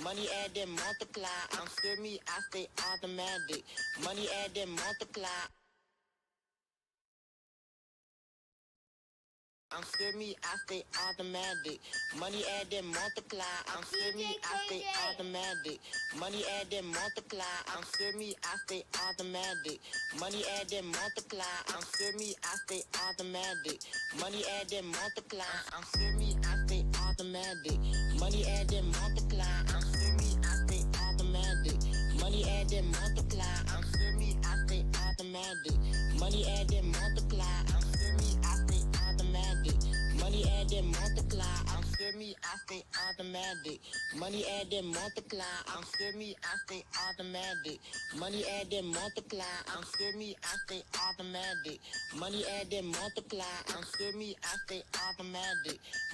Money add then multiply. I'm still me, I stay automatic. Money add then multiply. I'm still me, I stay automatic. Money add then multiply. I'm still me, I stay automatic. Money add then multiply. I'm still me, I stay automatic. Money add then multiply. I'm still me, I stay automatic. Money add then multiply. I'm still me, I stay automatic. Money add then multiply. I'm still me, I stay automatic. Money add then multiply. I'm still me, I stay automatic. Money add then multiply. I'm still me, I stay automatic. Money add then multiply. I'm still me, I stay automatic. Money add then multiply. I'm still me, I stay automatic. Money add then multiply. I'm still me, I stay automatic. Money add then multiply. I'm still me, I stay automatic.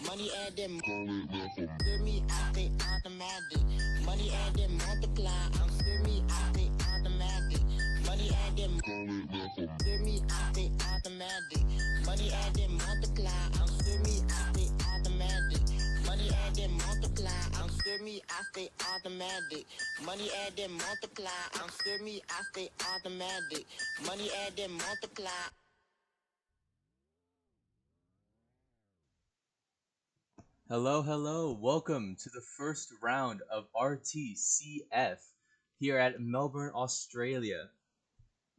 Money add then still me, I stay automatic. Money add then multiply. I'm still me, I stay automatic. Money add then still me, I stay automatic. Money add then multiply. I'm still me, I stay automatic. Money add then multiply. I'm still me, I stay automatic. Money add then multiply. I'm still me, I stay automatic. Money add then multiply. Hello, hello. Welcome to the first round of RTCF here at Melbourne, Australia.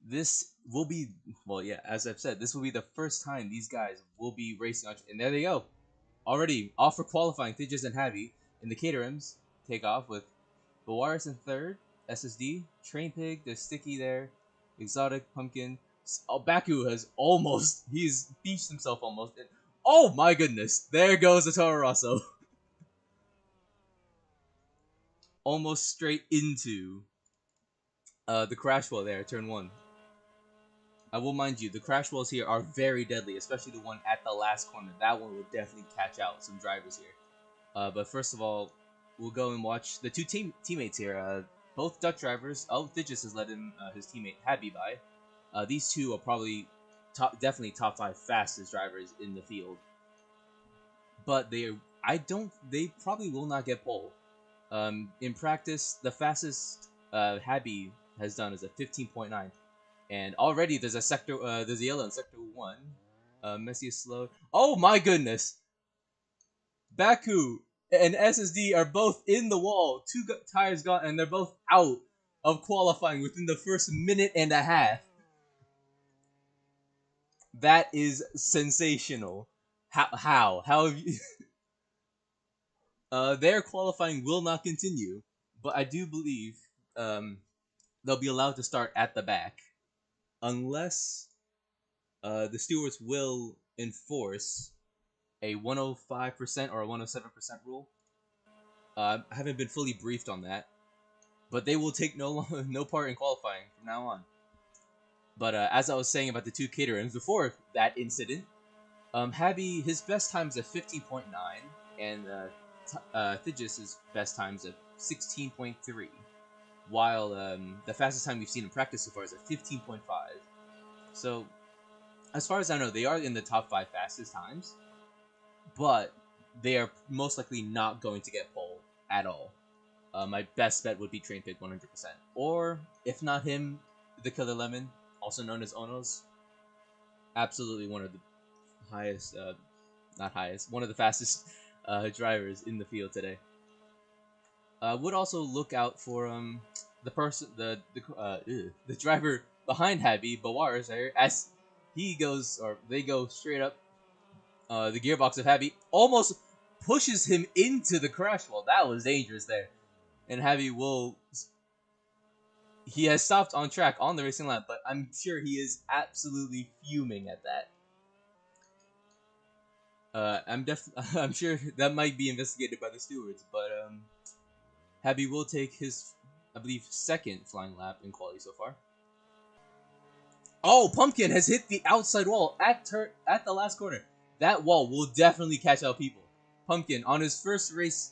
This will be, well, yeah, as I've said, this will be the first time these guys will be racing on. And there they go. Already off for qualifying. Thidges and Happy in the Caterhams take off with Boaris in third, SSD, Train Pig, there's Sticky there, Exotic, Pumpkin. Oh, Baku has almost, he's beached himself almost. And, oh my goodness, there goes the Toro Rosso. Almost straight into the crash wall there, turn one. I will mind you, the crash walls here are very deadly, especially the one at the last corner. That one will definitely catch out some drivers here. But first of all, we'll go and watch the two teammates here. Both Dutch drivers. Oh, Thidges has let his teammate Happy by. These two are probably definitely top 5 fastest drivers in the field. But they probably will not get pole. In practice, the fastest Happy has done is a 15.9, and already there's a yellow in sector 1. Messi is slow. Oh my goodness! Baku and SSD are both in the wall. Two tires gone, and they're both out of qualifying within the first minute and a half. That is sensational. How have you? Their qualifying will not continue, but I do believe they'll be allowed to start at the back, unless the stewards will enforce a 105% or a 107% rule. I haven't been fully briefed on that, but they will take no part in qualifying from now on. But as I was saying about the two caterings before that incident, Happy, his best time is at 15.9, and Thidges' best time is at 16.3, while the fastest time we've seen in practice so far is at 15.5. So, as far as I know, they are in the top 5 fastest times, but they are most likely not going to get pole at all. My best bet would be Train Pig 100%. Or, if not him, the Killer Lemon, also known as Onos. Absolutely one of the highest, not highest, one of the fastest drivers in the field today. Would also look out for the person, the driver behind Happy, Bawaris, as he goes, or they go straight up. The gearbox of Happy almost pushes him into the crash wall. That was dangerous there. And Happy he has stopped on track on the racing lap, but I'm sure he is absolutely fuming at that. I'm sure that might be investigated by the stewards, but Happy will take his, I believe, second flying lap in quality so far. Oh, Pumpkin has hit the outside wall at the last corner. That wall will definitely catch out people. Pumpkin on his first race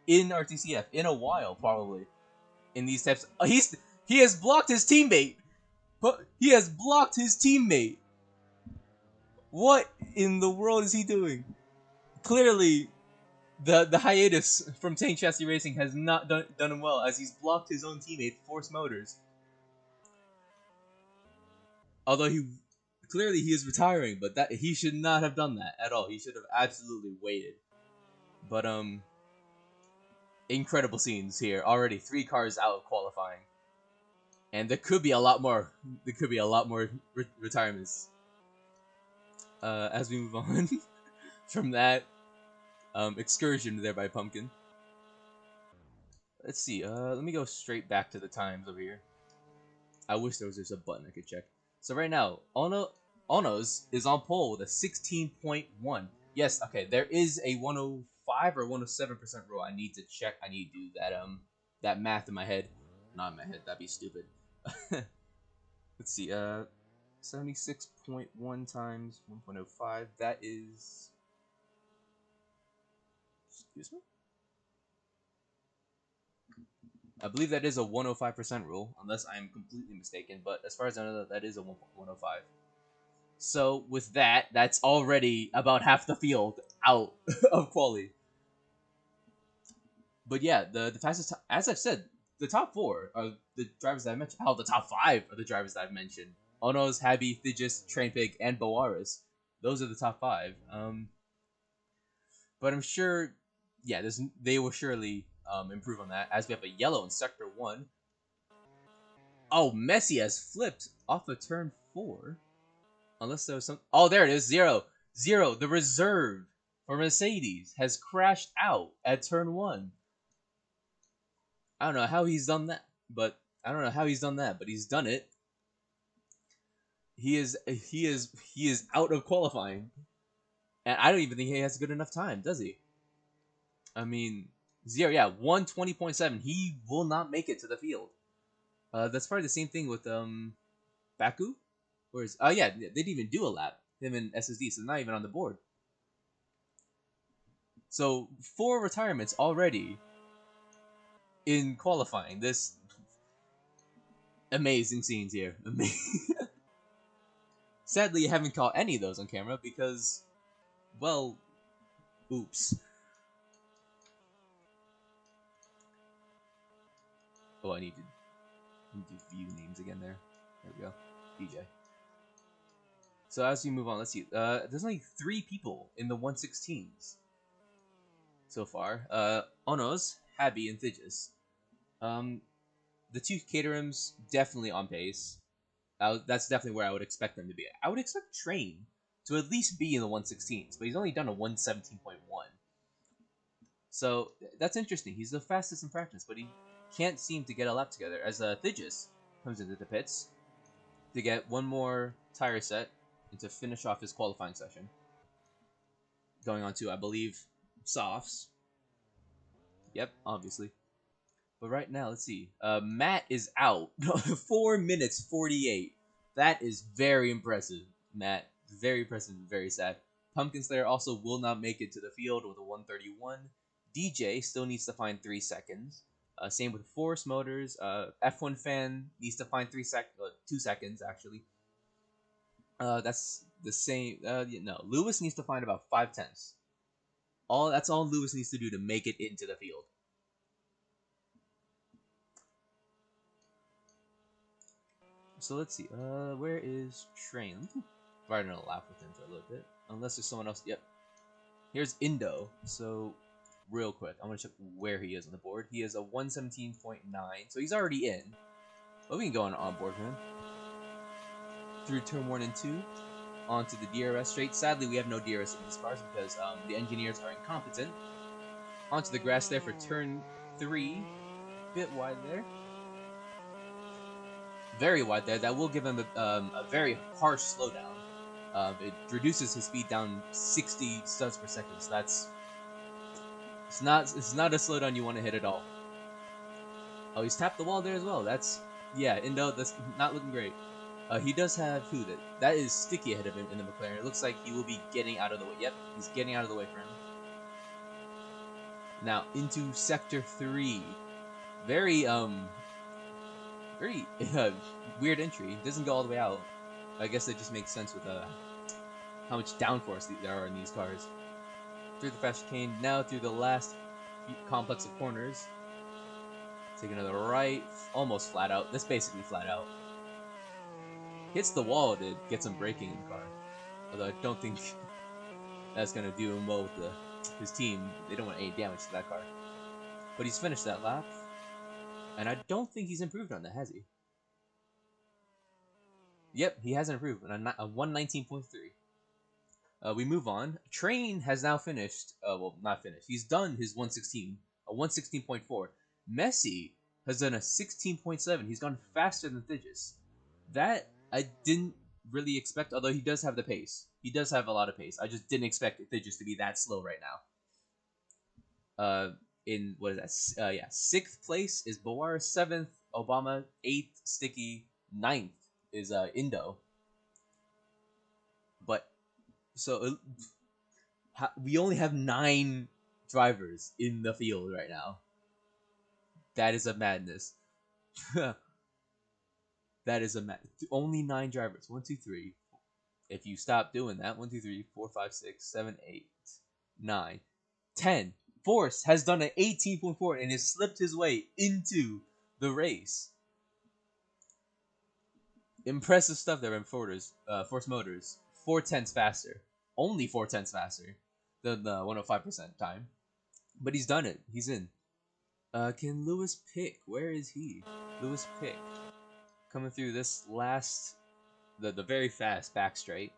in RTCF in a while, probably. In these types, he has blocked his teammate. He has blocked his teammate. What in the world is he doing? Clearly, The hiatus from Tank Chassis Racing has not done him well, as he's blocked his own teammate, Force Motors. Although clearly he is retiring, but that he should not have done that at all. He should have absolutely waited. But incredible scenes here already. 3 cars out of qualifying, and there could be a lot more. There could be a lot more retirements. As we move on from that excursion there by Pumpkin. Let's see. Let me go straight back to the times over here. I wish there was just a button I could check. So right now, Ono's is on pole with a 16.1. Yes, okay, there is a 105 or 107% rule. I need to check. I need to do that math in my head. Not in my head. That'd be stupid. Let's see. 76.1 times 1.05. That is. Excuse me. I believe that is a 105% rule, unless I am completely mistaken. But as far as I know, that is a 105. So with that, that's already about half the field out of quali. But yeah, the fastest, as I've said, the top 4 are the drivers that I mentioned. Hell, the top 5 are the drivers that I've mentioned. Onos, Habi, Thigis, Trainpig, and Boaris. Those are the top 5. But I'm sure, yeah, they will surely improve on that, as we have a yellow in Sector 1. Oh, Messi has flipped off of turn 4. Unless there was some... Oh, there it is. 0. The reserve for Mercedes has crashed out at turn 1. I don't know how he's done that, but he's done it. He is out of qualifying. And I don't even think he has good enough time, does he? I mean, 0, yeah, 120.7. He will not make it to the field. That's probably the same thing with Baku. Whereas, oh yeah, they didn't even do a lap. Him and SSD, so not even on the board. So 4 retirements already in qualifying. This amazing scenes here. Sadly, I haven't caught any of those on camera because, well, oops. Oh, I need to view names again there. There we go. DJ. So as we move on, let's see. There's only 3 people in the 116s so far. Onos, Habi, and Thigis. The 2 Caterhams definitely on pace. That's definitely where I would expect them to be. I would expect Train to at least be in the 116s, but he's only done a 117.1. So that's interesting. He's the fastest in practice, but he can't seem to get a lap together. As Thigis comes into the pits to get one more tire set and to finish off his qualifying session. Going on to, I believe, softs. Yep, obviously. But right now, let's see. Matt is out. 4 minutes 48. That is very impressive, Matt. Very impressive and very sad. Pumpkin Slayer also will not make it to the field with a 131. DJ still needs to find 3 seconds. Same with Force Motors. F1 Fan needs to find 2 seconds, actually. That's the same. No, Lewis needs to find about 5/10. That's all Lewis needs to do to make it into the field. So let's see. Where is Train? Right on a lap with him for a little bit. Unless there's someone else. Yep. Here's Indo. So, real quick, I'm gonna check where he is on the board. He is a 117.9, so he's already in. But we can go on board for him. Through turn 1 and 2, onto the DRS straight. Sadly, we have no DRS in these cars because the engineers are incompetent. Onto the grass there for turn 3. Bit wide there. Very wide there. That will give him a very harsh slowdown. It reduces his speed down 60 studs per second. So it's not a slowdown you want to hit at all. Oh, he's tapped the wall there as well. Indo. That's not looking great. He does have who that is Sticky ahead of him in the McLaren. It looks like he will be getting out of the way. Yep, he's getting out of the way for him. Now into sector 3. Very weird entry. It doesn't go all the way out. I guess it just makes sense with how much downforce there are in these cars. through the fast chicane, now through the last complex of corners. Take another right, almost flat out. That's basically flat out. Hits the wall to get some braking in the car. Although I don't think that's gonna do him well with his team. They don't want any damage to that car. But he's finished that lap, and I don't think he's improved on that, has he? Yep, he hasn't improved. A 119.3. We move on. Train has now finished. Well, not finished. He's done his 116, a 116.4. Messi has done a 16.7. He's gone faster than Thigis. That I didn't really expect, although he does have the pace. He does have a lot of pace. I just didn't expect Thigis to be that slow right now. In what is that? Yeah, sixth place is Bawar. Seventh, Obama. Eighth, Sticky. Ninth is Indo. But so we only have 9 drivers in the field right now. That is a madness. That is only 9 drivers. 1, 2, 3. If you stop doing that, 1, 2, 3, 4, 5, 6, 7, 8, 9, 10. Force has done an 18.4 and has slipped his way into the race. Impressive stuff there in Force Motors. 4/10 faster. Only 4/10 faster than the 105% time. But he's done it. He's in. Can Lewis pick? Where is he? Lewis pick. Coming through this last, the very fast back straight.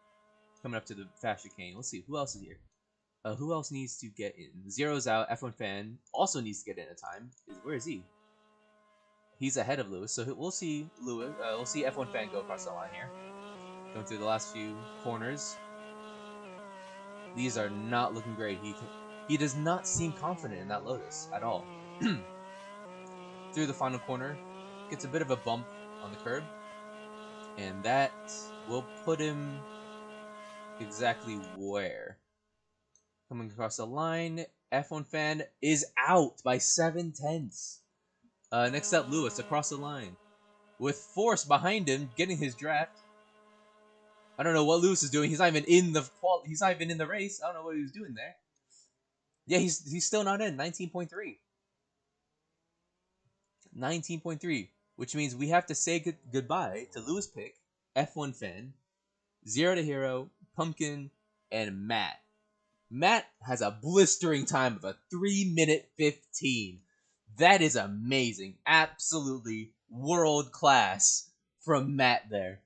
Coming up to the fast chicane. Let's see, who else is here? Who else needs to get in? Zero's out. F1 fan also needs to get in a time. Where is he? He's ahead of Lewis, so we'll see Lewis. We'll see F1 fan go across the line here. Going through the last few corners. These are not looking great. He does not seem confident in that Lotus at all. Through the final corner, gets a bit of a bump on the curb, and that will put him exactly where? Coming across the line, F1 fan is out by 7/10. Next up, Lewis across the line with Force behind him, getting his draft. I don't know what Lewis is doing. He's not even in the He's not even in the race. I don't know what he was doing there. Yeah, he's still not in. 19.3. 19.3, which means we have to say goodbye to Lewis Pick, F1 fan, Zero to Hero, Pumpkin, and Matt. Matt has a blistering time of a 3-minute 15. That is amazing. Absolutely world class from Matt there.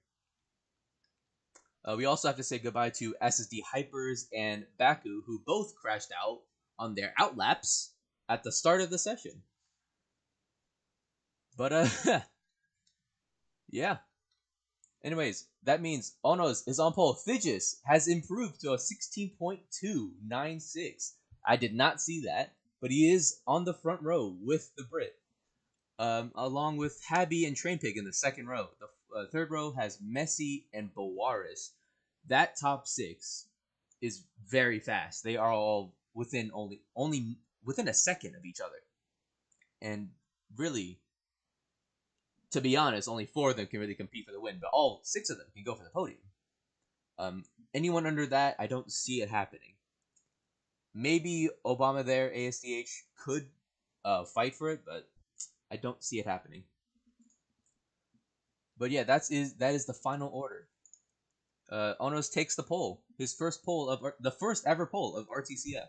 We also have to say goodbye to SSD Hypers and Baku, who both crashed out on their outlaps at the start of the session. But, yeah. Anyways, that means Onos is on pole. Thigis has improved to a 16.296. I did not see that, but he is on the front row with the Brit. Along with Habby and Train Pig in the second row. The third row has Messi and Bowaris. That top 6 is very fast. They are all within only within a second of each other. And really, to be honest, only 4 of them can really compete for the win, but all 6 of them can go for the podium. Anyone under that, I don't see it happening. Maybe Obama there, ASDH, could fight for it, but I don't see it happening. But yeah, that is the final order. Onos takes the pole. His first pole of the first ever pole of RTCF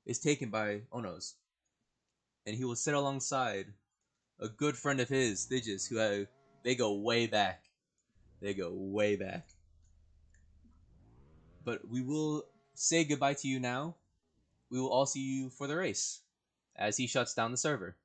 is taken by Onos, and he will sit alongside a good friend of his, Thigis, who they go way back. They go way back. But we will say goodbye to you now. We will all see you for the race as he shuts down the server.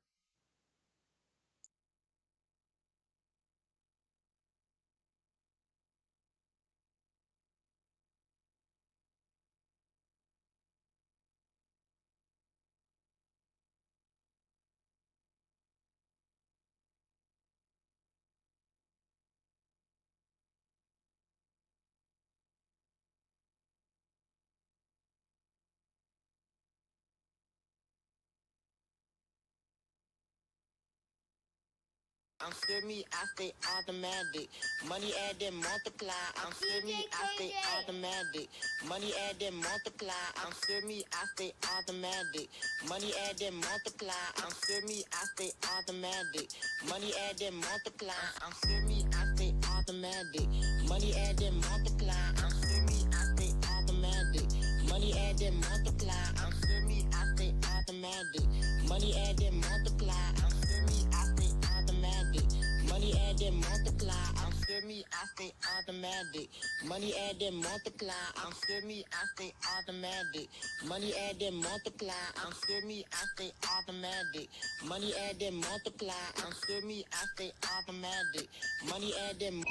I'm semi, I stay automatic. Money add then multiply. I'm semi, I stay automatic. Money add then multiply. I'm semi, I stay automatic. Money add then multiply. I'm semi, I stay automatic. Money add then multiply. I'm semi, I stay automatic. Money add then multiply. I'm semi, I stay automatic. Money add then multiply. I'm semi, I stay automatic. Money add then multiply. I'm semi, I stay automatic. Money add then multiply. I'm semi, I stay automatic. Money add then multiply. I'm semi, I stay automatic. Money add then multiply. I'm semi, I stay automatic. Money add then multiply. I'm semi, I stay automatic. Money add then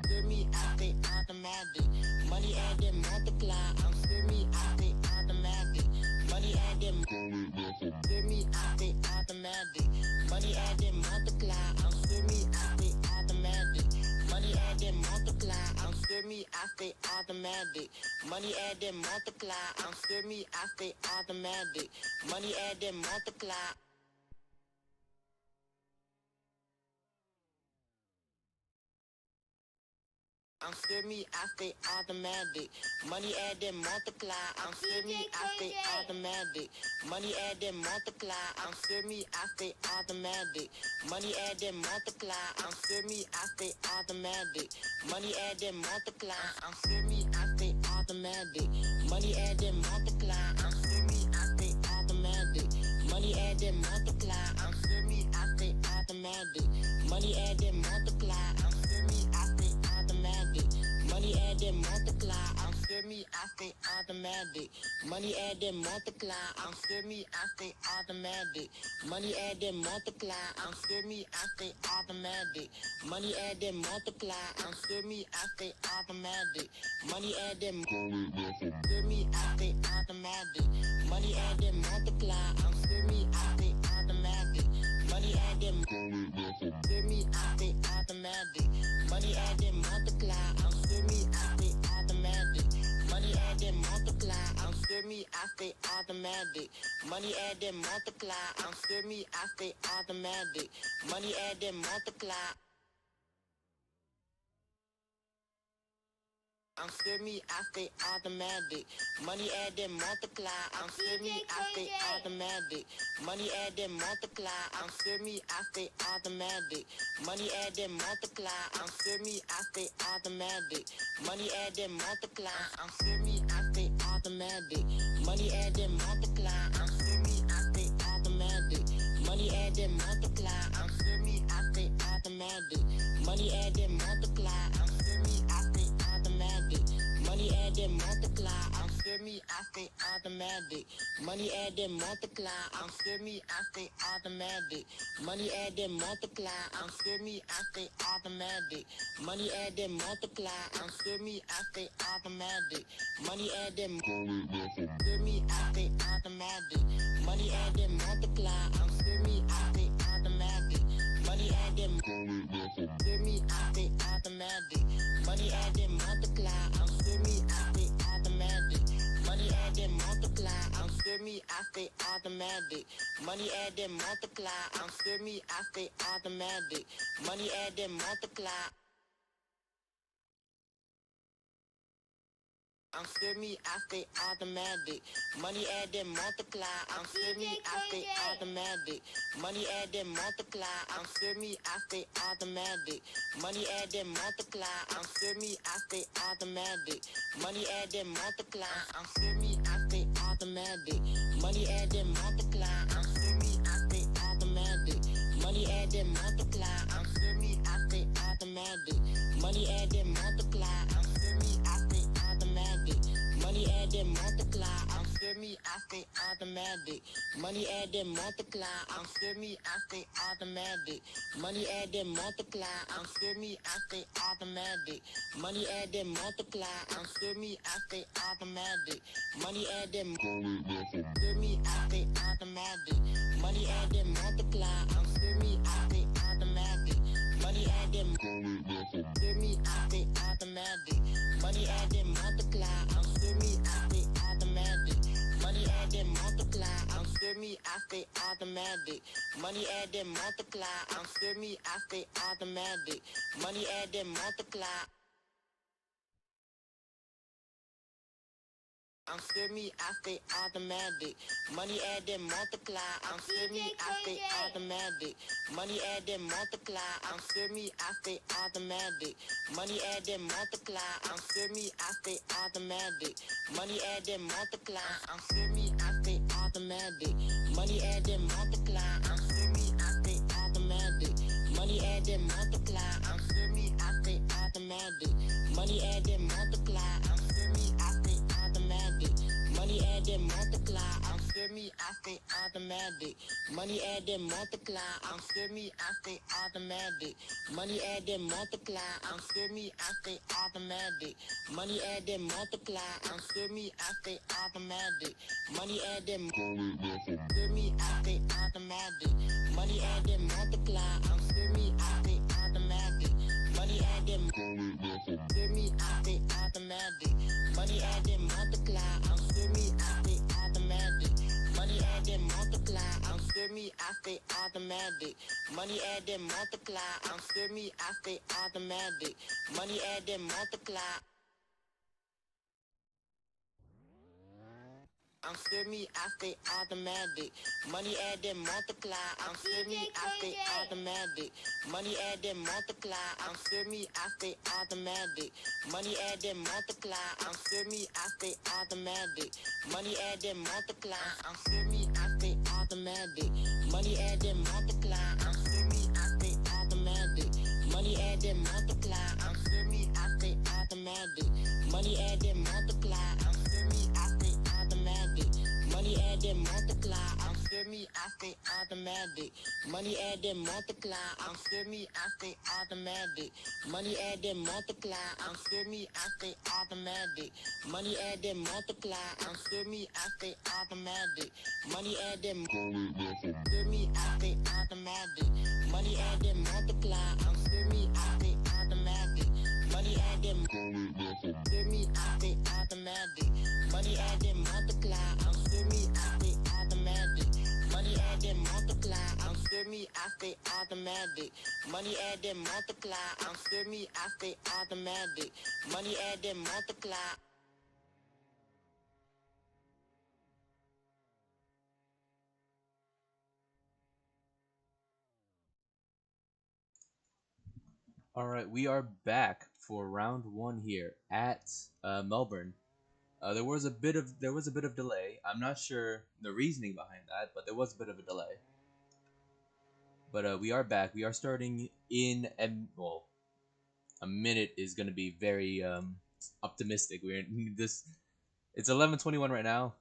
semi, I stay automatic. Money add then multiply. I'm semi, I stay automatic. Money add then semi, I stay automatic. Money add then multiply. I'm semi, I stay automatic. Money add then multiply. I'm semi, I stay automatic. Money add then multiply. I'm semi, I stay automatic. Money add then multiply. I'm semi, I stay automatic. Money add then multiply. I'm semi, I stay automatic. Money add then multiply. I'm semi, I stay automatic. Money add then multiply. I'm semi, I stay automatic. Money add then multiply. I'm semi, I stay automatic. Money add then multiply. I'm semi, I stay automatic. Money add then multiply. I'm semi, I stay automatic. Money add then multiply. I'm semi, I stay automatic. Money add then multiply. I'm semi, I stay automatic. Money add then multiply. I'm semi, I stay automatic. Money add then multiply. I'm semi, I stay automatic. Money add then multiply. I'm semi, I stay automatic. Money add then semi, I stay automatic. Money add then multiply. I'm semi, I stay automatic. Money add then semi, I stay automatic. Money add then multiply. I'm semi, I stay automatic. Money add then multiply. I'm semi, I stay automatic. Money add then multiply. I'm semi, I stay automatic. Money add then multiply. I'm semi, I stay automatic. Money add then multiply. I'm semi, I stay automatic. Money add then multiply. I'm semi, I stay automatic. Money add then multiply. I'm semi, I stay automatic. Money add then multiply. I'm semi, I stay automatic. Money add then multiply. I'm semi, I stay automatic. Money add then multiply. I'm semi, I stay automatic. Money add then multiply. I'm semi, I stay automatic. Money add then multiply. I'm semi, I stay automatic. Money add then multiply. I'm semi, I stay automatic. Money add then multiply. I'm semi, I stay automatic. Money add then multiply. I'm semi, I stay automatic. Money add then semi, I stay automatic. Money add then multiply. I'm semi, I stay automatic. Money add then semi, I stay automatic. Money add then multiply. I'm semi, I stay automatic. Money add then multiply. I'm semi, I stay automatic. Money add then multiply. I'm semi, I stay automatic. Money add then multiply. I'm semi, I stay automatic. Money add then multiply. I'm semi, I stay automatic. Money add then multiply. I'm semi, I stay automatic. Money add then multiply. I'm semi, I stay automatic. Money add then multiply. I'm semi, I stay automatic. Money add then multiply. I'm semi, I stay automatic. Money add then multiply. I'm semi, I stay automatic. Money add then multiply. I'm semi, I stay automatic. Money add then multiply. I'm semi, I stay automatic. Money add then multiply. I'm semi, I stay automatic. Money add then multiply. I'm semi, I stay automatic. Money add then multiply. I'm semi, I stay automatic. Money add then semi, I stay automatic. Money add then multiply. I'm semi, I stay automatic. Money add then semi, I stay automatic. Money add then multiply. I'm semi, I stay automatic. Money add then multiply. I'm semi, I stay automatic. automatic. Money add then multiply. I'm semi, I stay automatic. Money add then multiply. I'm semi, I stay automatic. Money add then multiply. I'm semi, I stay automatic. Money add then multiply. I'm semi, I stay automatic. Money add then multiply. I'm semi, I stay automatic. Money add then multiply. I'm semi, I stay automatic. Money add then multiply. I'm semi, I stay automatic. Money add then multiply. I'm semi, I stay automatic. Money add then multiply. I'm semi, I stay automatic. Money add then multiply. I'm semi, I stay automatic. Money add then multiply. I'm semi, I stay automatic. Money add then multiply. I'm semi, I stay automatic. Money add then multiply. I'm semi, I stay automatic. Money add then semi, I stay automatic. Money add then multiply. I'm semi, I stay automatic. Money add then semi, I stay automatic. Money add then multiply. I'm semi, I stay automatic. Money add then multiply. I'm semi, I stay automatic. Money add then multiply. I'm semi, I stay automatic. Money add then multiply. I'm semi, I stay automatic. Money add then multiply. I'm semi, I stay automatic. Money add then multiply. I'm semi, I stay automatic. Money add then multiply. I'm semi, I stay automatic. Money add then multiply. I'm semi, I stay automatic. Money add then multiply. I'm semi, I stay automatic. Money add then multiply. I'm semi, I stay automatic. Money add then multiply. I'm semi, I stay automatic. Money add then multiply. I'm semi, I stay automatic. Money add then multiply. I'm semi, I stay automatic. Money add then multiply. I'm semi, I stay automatic. Money add then multiply. I'm semi, I stay automatic. Money add then semi, I stay automatic. Money add then multiply. I'm semi, I stay automatic. Money add then semi, I stay automatic. Money add then multiply. I'm semi, I stay automatic. Money add then multiply. I'm semi, I stay automatic. Money add then multiply. I'm semi, I stay automatic. Money add then multiply. All right, we are back for round one here at Melbourne. There was a bit of delay. I'm not sure the reasoning behind that, but there was a bit of a delay. But we are back. We are starting in well, a minute is gonna be very optimistic. We're in this. It's 11:21 right now.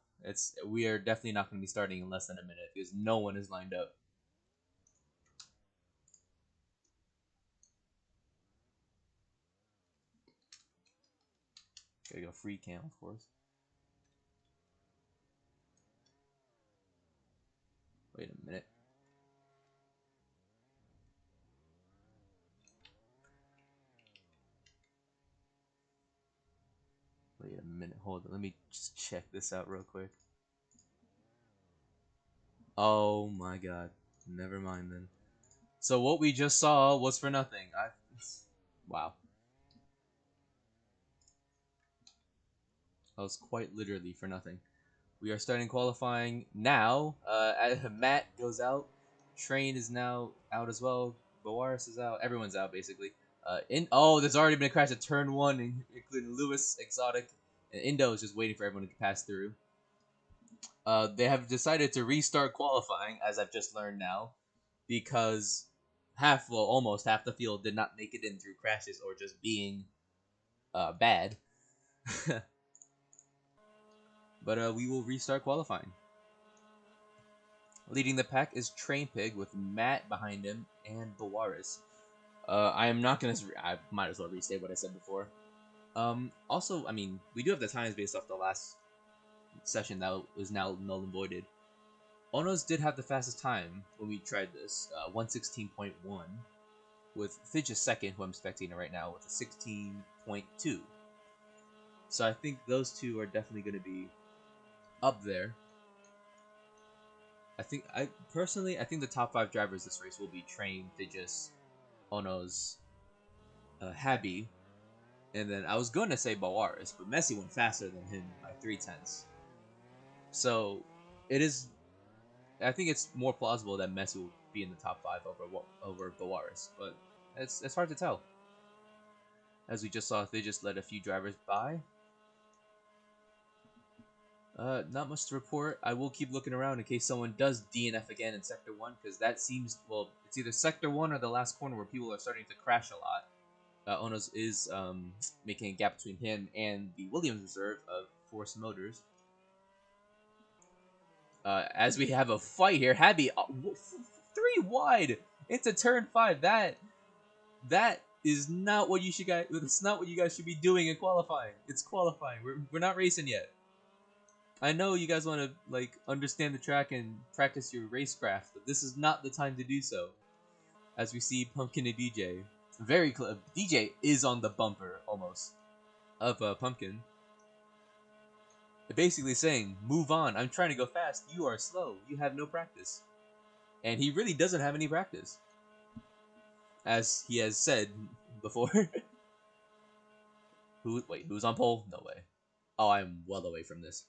We are definitely not gonna be starting in less than a minute because no one is lined up. Gotta go free cam, of course. Wait a minute. Wait a minute. Hold on. Let me just check this out real quick. Oh my god. Never mind then. So what we just saw was for nothing. Wow. That was quite literally for nothing. We are starting qualifying now. Matt goes out. Train is now out as well. Boaris is out. Everyone's out basically. There's already been a crash at turn one, including Lewis, Exotic, and Indo is just waiting for everyone to pass through. They have decided to restart qualifying, as I've just learned now, because almost half the field did not make it in through crashes or just being bad. But we will restart qualifying. Leading the pack is Train Pig with Matt behind him and Boaris. I am not gonna. I might as well restate what I said before. Also, I mean, we do have the times based off the last session that was now null and voided. Onos did have the fastest time when we tried this, 116.1, with Fidge second, who I'm spectating right now, with a 16.2. So I think those two are definitely going to be up there. I personally, I think the top 5 drivers this race will be Train, Digis, Ono's, Habi, and then I was going to say Bawaris, but Messi went faster than him by 3/10. So it is. I think it's more plausible that Messi will be in the top 5 over Bawaris, but it's hard to tell. As we just saw, they just let a few drivers by. Not much to report. I will keep looking around in case someone does DNF again in Sector 1, because that seems, well, it's either Sector 1 or the last corner where people are starting to crash a lot. Onos is making a gap between him and the Williams reserve of Force Motors. As we have a fight here, Habi 3 wide into turn 5. That is not what you should guys. It's not what you guys should be doing in qualifying. It's qualifying. We're not racing yet. I know you guys want to like understand the track and practice your racecraft, but this is not the time to do so. As we see Pumpkin and DJ, very close. DJ is on the bumper almost of Pumpkin. Basically saying, "Move on. I'm trying to go fast. You are slow. You have no practice." And he really doesn't have any practice, as he has said before. Who's on pole? No way. Oh, I'm well away from this.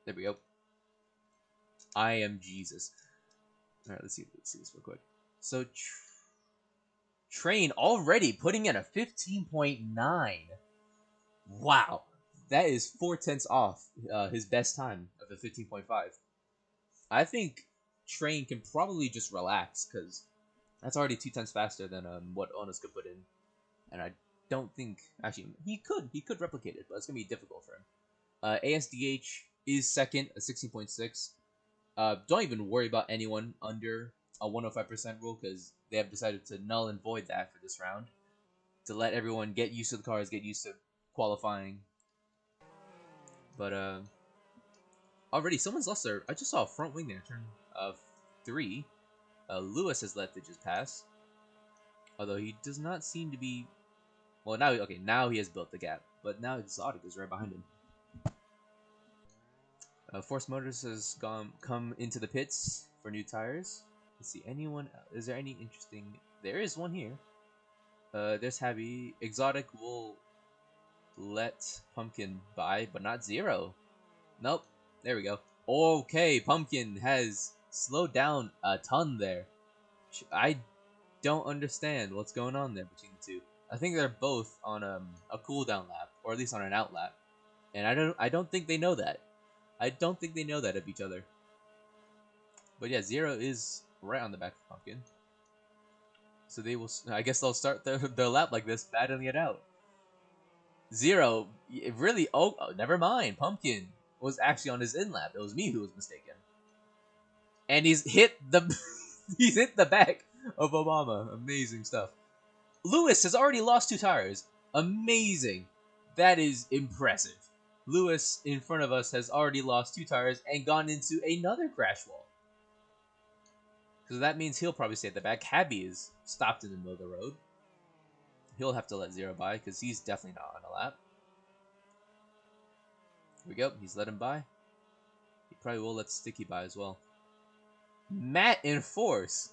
There we go. I am Jesus. All right, let's see this real quick. So, Train already putting in a 15.9. Wow, that is 4/10 off his best time of the 15.5. I think Train can probably just relax because that's already 2/10 faster than what Onus could put in, and I don't think actually he could replicate it, but it's gonna be difficult for him. ASDH is second at 16.6. Don't even worry about anyone under a 105% rule because they have decided to null and void that for this round to let everyone get used to the cars, get used to qualifying. But already someone's lost their. I just saw a front wing there, turn 3. Lewis has let it just pass, although he does not seem to be. Well, now he has built the gap, but now Exotic is right behind him. Force Motors has come into the pits for new tires. Let's see, anyone? Is there any interesting? There is one here. There's Habi. Exotic will let Pumpkin by, but not Zero. Nope. There we go. Okay, Pumpkin has slowed down a ton there. I don't understand what's going on there between the two. I think they're both on a cooldown lap, or at least on an out lap, and I don't think they know that. I don't think they know that of each other. But yeah, Zero is right on the back of Pumpkin. So they will. I guess they'll start the lap like this, battling it out. Zero, really. Oh, never mind. Pumpkin was actually on his in lap. It was me who was mistaken. And he's hit the he's hit the back of Obama. Amazing stuff. Lewis has already lost 2 tires. Amazing. That is impressive. Lewis in front of us has already lost 2 tires and gone into another crash wall. So that means he'll probably stay at the back. Habi is stopped in the middle of the road. He'll have to let Zero by because he's definitely not on a lap. Here we go. He's let him by. He probably will let Sticky by as well. Matt and Force.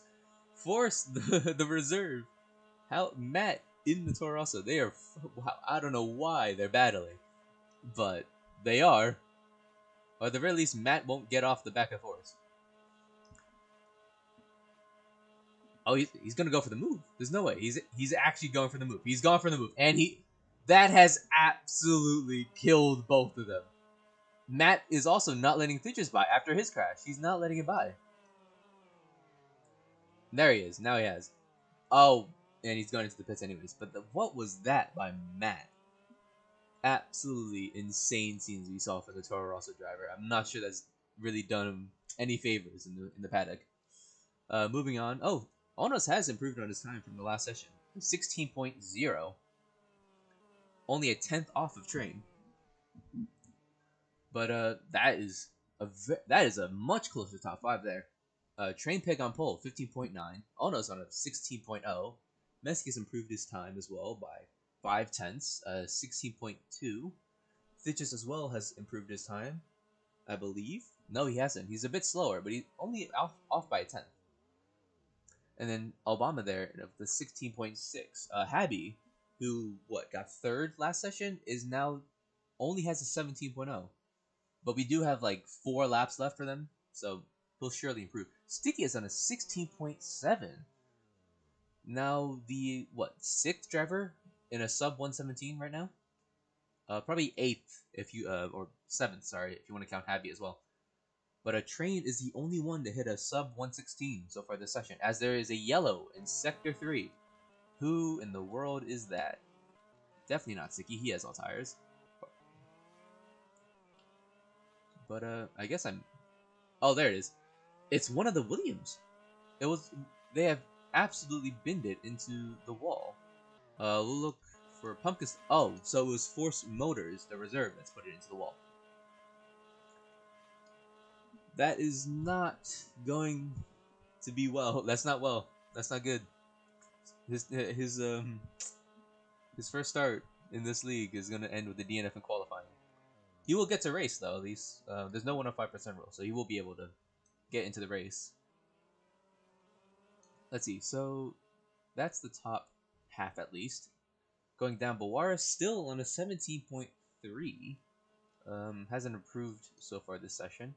Force the reserve. How Matt in the Toro Rosso. They are. Wow, I don't know why they're battling, but they are. Or at the very least, Matt won't get off the back of Force. Oh, he's gonna go for the move. There's no way. He's actually going for the move. He's gone for the move, and that has absolutely killed both of them. Matt is also not letting Thidges by after his crash. He's not letting him by. There he is. Now he has. Oh, and he's going into the pits anyways. But what was that by Matt? Absolutely insane scenes we saw for the Toro Rosso driver. I'm not sure that's really done him any favors in the paddock. Moving on. Oh, Onos has improved on his time from the last session. 16.0. Only a 10th off of Train. But that is a much closer top 5 there. Train Peg on pole, 15.9. Onos on a 16.0. Messi has improved his time as well by 5/10, 16.2. Thidges as well has improved his time I believe. No, he hasn't. He's a bit slower, but he's only off by a tenth. And then Obama there of the 16.6. Habby, who got third last session, is now only has a 17.0. But we do have like 4 laps left for them, so he'll surely improve. Sticky is on a 16.7. Now the sixth driver in a sub 117 right now. Probably eighth if you or seventh, sorry, if you want to count Habby as well. But a train is the only one to hit a sub 116 so far this session, as there is a yellow in sector 3. Who in the world is that? Definitely not Sticky. He has all tires. But I guess I'm. Oh, there it is. It's one of the Williams. It was. They have absolutely binned it into the wall. We'll look for Pumpkins. Oh, so it was Force Motors, the reserve, that's put it into the wall. That is not going to be well. That's not well. That's not good. His first start in this league is gonna end with the DNF in qualifying. He will get to race though. At least there's no 105% rule, so he will be able to get into the race. Let's see. So that's the top half at least. Going down, Bawara still on a 17.3. Hasn't improved so far this session.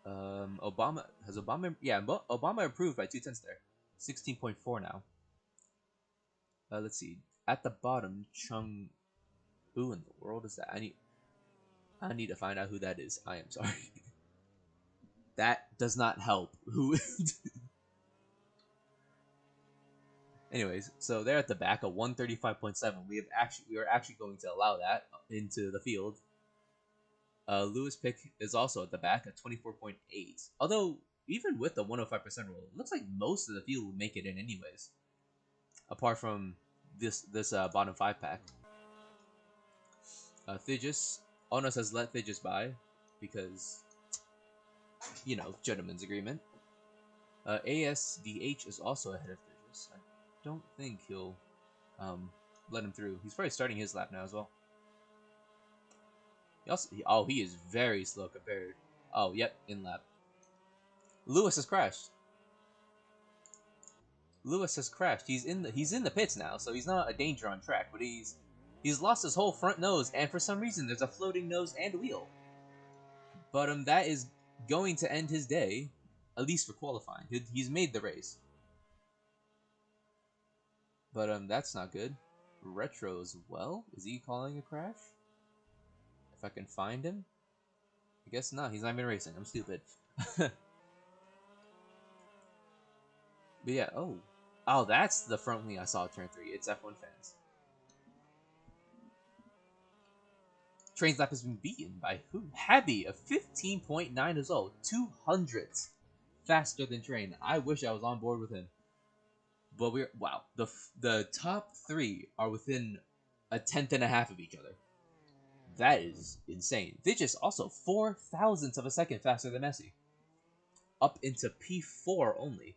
Obama Obama improved by 2/10 there. 16.4 now. Let's see. At the bottom, Chung. Who in the world is that? I need to find out who that is. I am sorry. That does not help. Who? Anyways, so they're at the back, a 135.7. We are actually going to allow that into the field. Lewis Pick is also at the back at 24.8. Although even with the 105% rule, it looks like most of the field would make it in anyways. Apart from this bottom 5 pack. Thigis, Onos has let Thigis by because, you know, gentleman's agreement. ASDH is also ahead of Thigis. I don't think he'll let him through. He's probably starting his lap now as well. He is very slow compared. Oh, yep, in lap. Lewis has crashed. He's in the pits now, so he's not a danger on track, but he's lost his whole front nose, and for some reason there's a floating nose and wheel. But that is going to end his day, at least for qualifying. He's made the race. But that's not good. Retro as well. Is he calling a crash? If I can find him? I guess not. He's not even racing. I'm stupid. But yeah, oh, that's the front wing I saw at turn 3. It's F1 fans. Train's lap has been beaten by who? Habby, a 15.9 as well. 200th faster than Train. I wish I was on board with him. But wow. The top 3 are within a 10th and a half of each other. That is insane. They just also 4 thousandths of a second faster than Messi. Up into P4 only.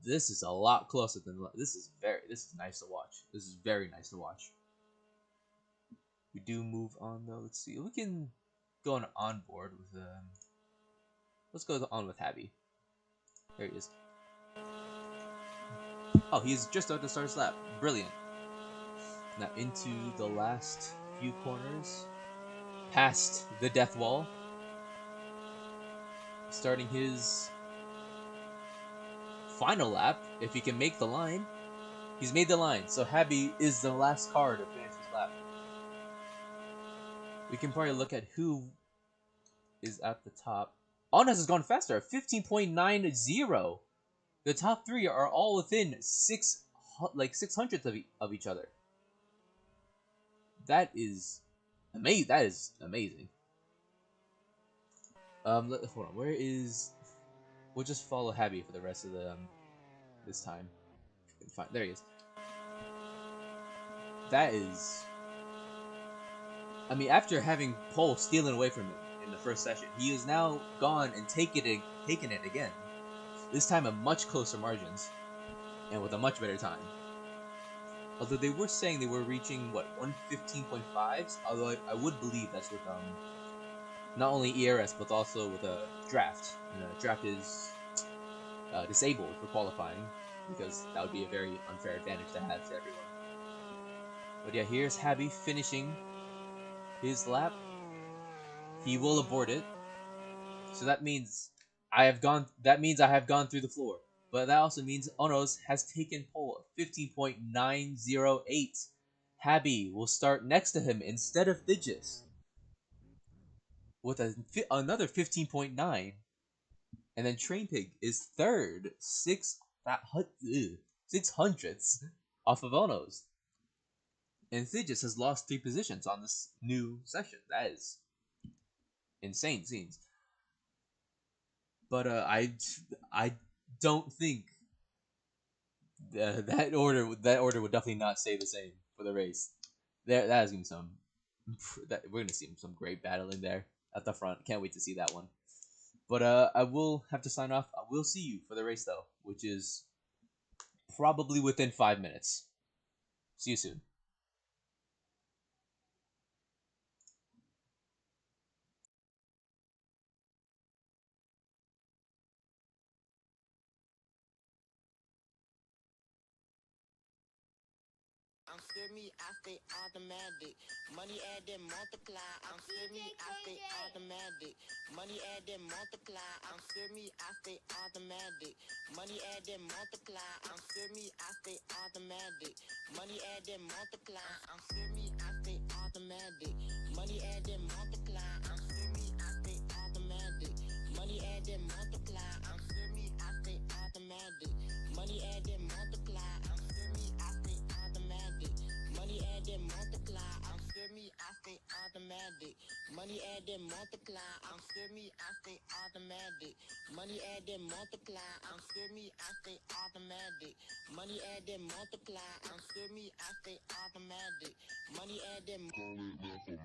This is a lot closer than this is nice to watch. This is very nice to watch. We do move on though. Let's see. We can go on board with let's go on with Habby. There he is. Oh, he's just about to start his lap. Brilliant. Now into the last few corners. Past the death wall. Starting his final lap, if he can make the line. He's made the line, so Habby is the last car to finish his lap. We can probably look at who is at the top. Onas has gone faster, 15.90. The top 3 are all within 600th of each other. That is amazing. That is amazing. Hold on. Where is? We'll just follow Habby for the rest of the this time. Fine. There he is. That is. I mean, after having Pole stealing away from him in the first session, he is now gone and taken it again. This time at much closer margins, and with a much better time. Although they were saying they were reaching 115.5s. Although I would believe that's with not only ERS but also with a draft. And a draft is disabled for qualifying because that would be a very unfair advantage to have to everyone. But yeah, here's Habby finishing his lap. He will abort it, so that means I have gone. That means I have gone through the floor. But that also means Onos has taken pole 15.908. Habby will start next to him instead of Thigis with another 15.9. And then Train Pig is third, 600ths off of Onos. And Thigis has lost 3 positions on this new session. That is insane scenes. But I don't think that order would definitely not stay the same for the race. That is gonna be some we're gonna see some great battling there at the front. Can't wait to see that one. But I will have to sign off. I will see you for the race though, which is probably within 5 minutes. See you soon. I'm still me, I stay automatic. Money add then multiply. I'm still me, I stay automatic. Money add then multiply. I'm still me, I stay automatic. Money add then multiply. I'm still me, I stay automatic. Money add then multiply. I'm still me, I stay automatic. Money add then multiply. I'm still me, I stay automatic. Money add then multiply. I'm still me, I stay automatic. Money add then multiply. I'm still me, I stay automatic. Money add then multiply. I'm still me, I stay automatic. Money add then multiply. I'm still me, I stay automatic. Money add then multiply. I'm still me, I stay automatic. Money add then multiply. I'm still me, I stay automatic. Money add then still me, I stay automatic. Money add then multiply. I'm still me, I stay automatic. Money add then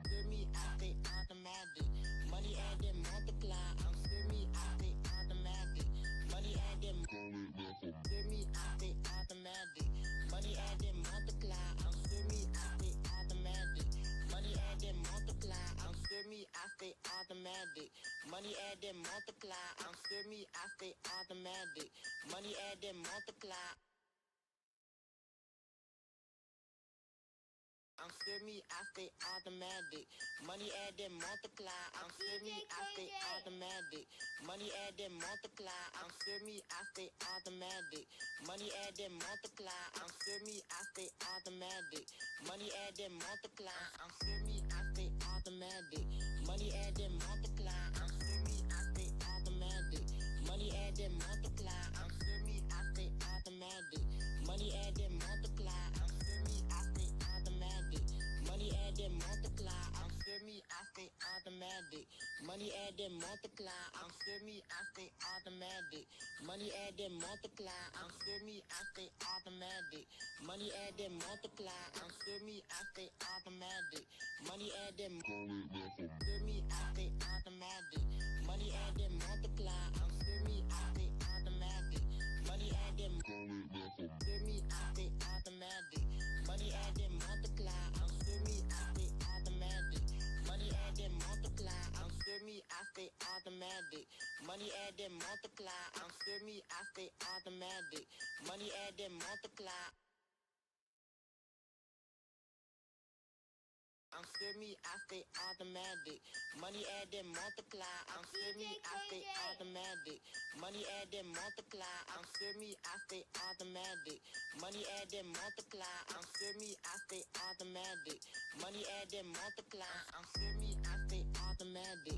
still me, I stay automatic. Money add then multiply. I'm still me, I stay automatic. Money add then multiply. I'm still me, I stay automatic. Money add then multiply. I'm still me, I stay automatic. Money add then multiply. I'm still me, I stay automatic. Money add then multiply. I'm still me, I stay automatic. Money add then multiply. I'm still me, I stay automatic. Money add then multiply. I'm still me, I stay automatic. Money add then multiply. I'm still me, I stay automatic. Money add then multiply. I'm still me, I stay automatic. Money add then multiply. I'm still me, I stay automatic. Money add then multiply. I'm still me, I stay automatic. Money add then multiply. I'm still me, I stay automatic. Money add then multiply. I'm still me, I stay automatic. Money add then multiply. I'm still me, I stay automatic. Money add then multiply. I'm still me, I stay automatic. Money add then still me, I stay automatic. Money add then multiply. I'm still me, I stay automatic. Money add then still me, I stay automatic. Money add then multiply. I'm still me, I stay automatic. Money add then multiply. I'm still me, I stay automatic. Money add then multiply. I'm still me, I stay automatic. Money add then multiply. I'm still me, I stay automatic. Money add then multiply. I'm still me, I stay automatic. Money add then multiply. I'm still me, I stay automatic. Money add then multiply. I'm still me, I stay automatic. Money add then multiply. I'm still me, I stay automatic.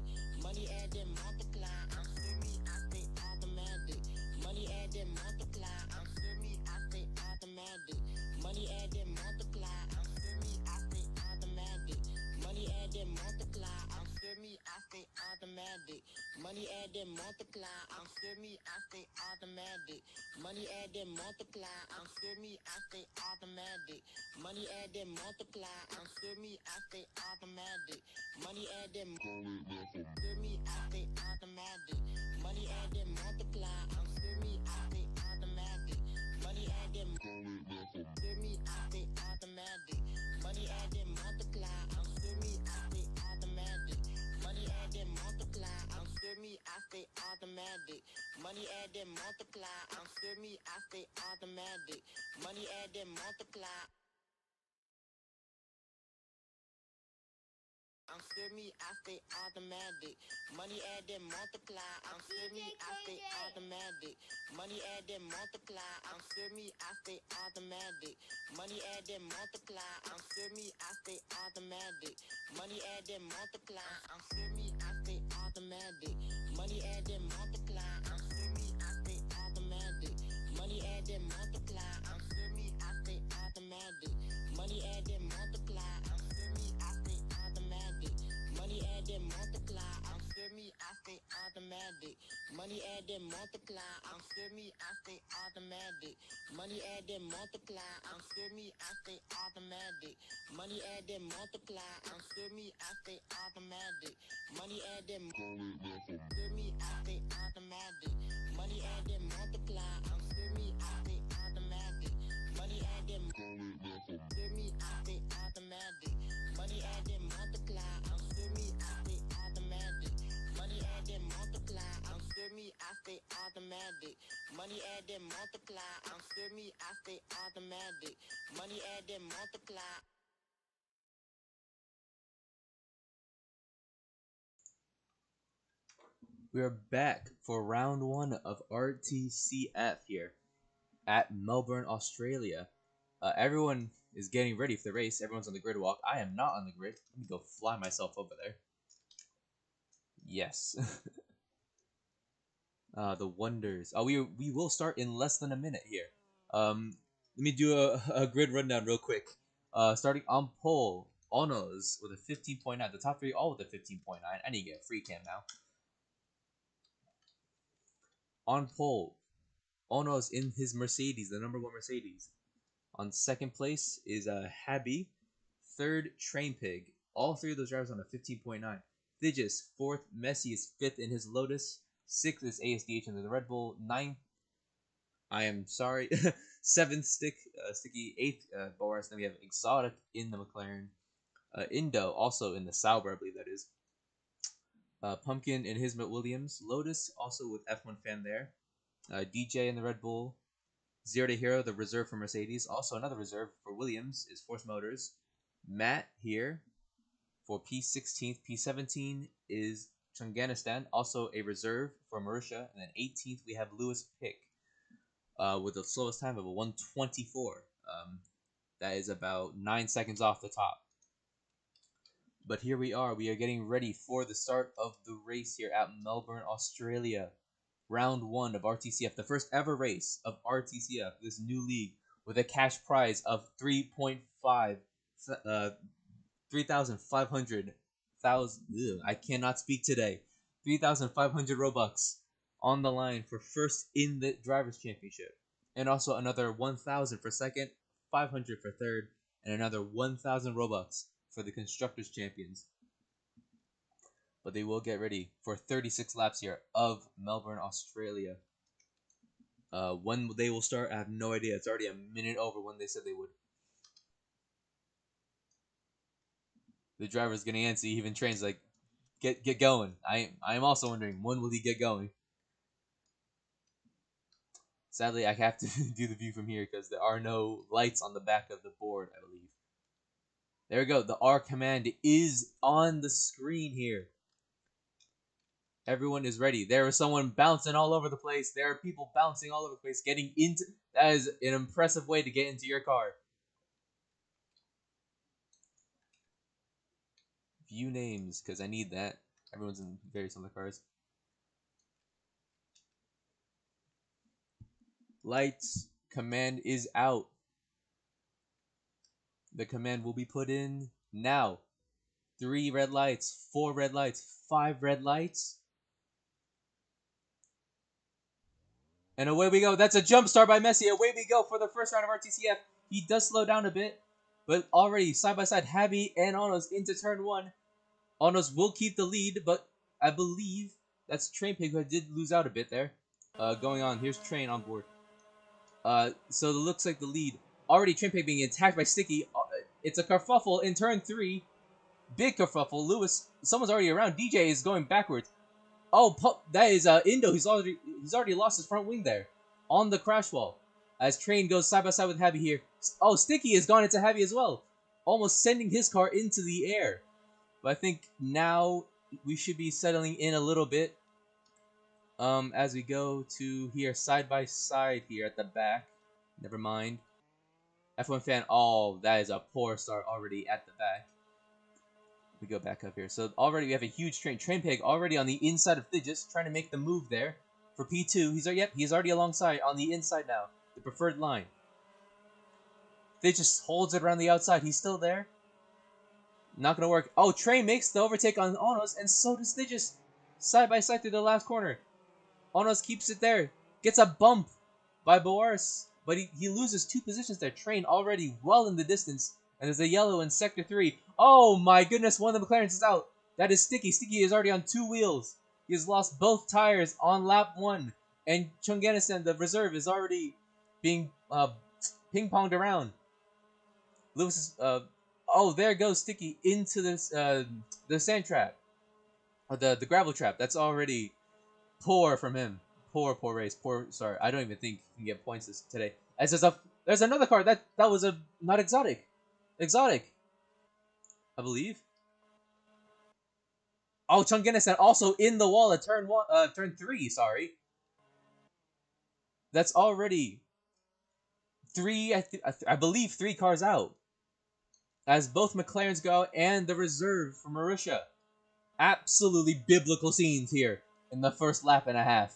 Money add then multiply. I'm still me, I stay automatic. Money add then multiply. I'm still me, I stay automatic. Money add then multiply. I'm still me, I stay automatic. Money add then multiply. I'm still me, I stay automatic. Money add then multiply. I'm still me, I stay automatic. Money add then multiply. I'm still me, I stay automatic. Money add then multiply. I'm still me, I stay automatic. Money add then still me, I stay automatic. Money add then multiply. I'm still me, I stay automatic. Money add then still me, I stay automatic. Money add then multiply. I'm still me, I stay automatic. Money add then multiply. Money add then multiply. I'm still me, I stay automatic. Money add then multiply. I'm still me, I stay automatic. Money add then multiply. I'm still me, I stay automatic. Money add then multiply. I'm still me, I stay automatic. Money add then multiply. I'm still me, I stay automatic. Money add then multiply. I'm still me, I stay automatic. Money add then multiply. I'm still me, I stay automatic. Money add then multiply. I'm still me, I stay automatic. Money add then multiply. I'm still me, I stay automatic. Money add then multiply. I'm still me, I stay automatic. Money add then multiply. I'm still me, I stay automatic. Money add then multiply. I'm still me, I stay automatic. Money add then multiply. I'm still me, I stay automatic. Money add then still me, I stay automatic. Money add then multiply. I'm still me, I stay automatic. Money add then still me, I stay automatic. Money add then multiply. I'm still me, I stay automatic. Money add then multiply. I'm still me, I stay automatic. Money add then multiply. I'm still me, I stay automatic. Money add then multiply. We are back for round 1 of RTCF here at Melbourne, Australia. Everyone is getting ready for the race. Everyone's on the grid walk. I am not on the grid. Let me go fly myself over there. Yes. The wonders. We will start in less than a minute here. Let me do a grid rundown real quick. Starting on pole, Onos with a 15.9. The top 3 all with a 15.9. I need to get a free cam now. On pole, Onos in his Mercedes, the number 1 Mercedes. On second place is Habby. Third, Train Pig. All 3 of those drivers on a 15.9. Thigis, 4th. Messi is 5th in his Lotus. 6th is ASDH in the Red Bull. 9th, I am sorry. 7th, Sticky. 8th, Boris. Then we have Exotic in the McLaren. Indo also in the Sauber, I believe that is. Pumpkin in his Williams. Lotus also with F1 fan there. DJ in the Red Bull. Zero to Hero, the reserve for Mercedes. Also another reserve for Williams is Force Motors. Matt here for P16th. P17 is Chunganistan, also a reserve for Marussia. And then 18th we have Lewis Pick with the slowest time of a 124. That is about 9 seconds off the top. But here we are. We are getting ready for the start of the race here at Melbourne, Australia. Round 1 of RTCF, the first ever race of RTCF, this new league, with a cash prize of 3.5, 3,500, I cannot speak today, 3,500 Robux on the line for first in the Drivers' Championship. And also another 1,000 for second, 500 for third, and another 1,000 Robux for the Constructors' Champions. But they will get ready for 36 laps here of Melbourne, Australia. When they will start, I have no idea. It's already a minute over when they said they would. The driver's getting antsy. He even trains like, get going. I am also wondering, when will he get going? Sadly, I have to do the view from here because there are no lights on the back of the board, I believe. There we go. The R command is on the screen here. Everyone is ready. There is someone bouncing all over the place. There are people bouncing all over the place, getting into... That is an impressive way to get into your car. View names, because I need that. Everyone's in various other cars. Lights. Command is out. The command will be put in now. 3 red lights, 4 red lights, 5 red lights. And away we go. That's a jump start by Messi. Away we go for the first round of RTCF. He does slow down a bit, but already side by side, Habby and Onos into turn 1. Onos will keep the lead, but I believe that's Train Pig who did lose out a bit there. Going on, here's Train on board. So it looks like the lead. Already Train Pig being attacked by Sticky. It's a kerfuffle in turn 3. Big kerfuffle. Lewis, someone's already around. DJ is going backwards. Oh, that is Indo. He's already lost his front wing there on the crash wall. As Train goes side by side with Happy here. Oh, Sticky has gone into Happy as well, almost sending his car into the air. But I think now we should be settling in a little bit. As we go to here side by side here at the back. Never mind. F1 fan. Oh, that is a poor start already at the back. We go back up here. So already we have a huge train pig already on the inside of Thigis, trying to make the move there for P2. He's already alongside on the inside now, the preferred line. Thigis holds it around the outside. He's still there. Not gonna work. Oh, Train makes the overtake on Onos, and so does Thigis. Side by side through the last corner. Onos keeps it there. Gets a bump by Boaris, but he loses 2 positions there. Train already well in the distance. And there's a yellow in Sector 3. Oh my goodness, one of the McLarens is out. That is Sticky. Sticky is already on 2 wheels. He has lost both tires on lap 1. And Chunganison, the reserve, is already being ping-ponged around. Lewis is... oh, there goes Sticky into this the sand trap. Or the gravel trap. That's already poor from him. Poor race. Sorry, I don't even think he can get points today. As there's another car. That was a not exotic. Exotic, I believe. Oh, Chunganison also in the wall at turn 3. Sorry, that's already 3. I believe 3 cars out, as both McLarens go out and the reserve for Marussia. Absolutely biblical scenes here in the first lap and a half.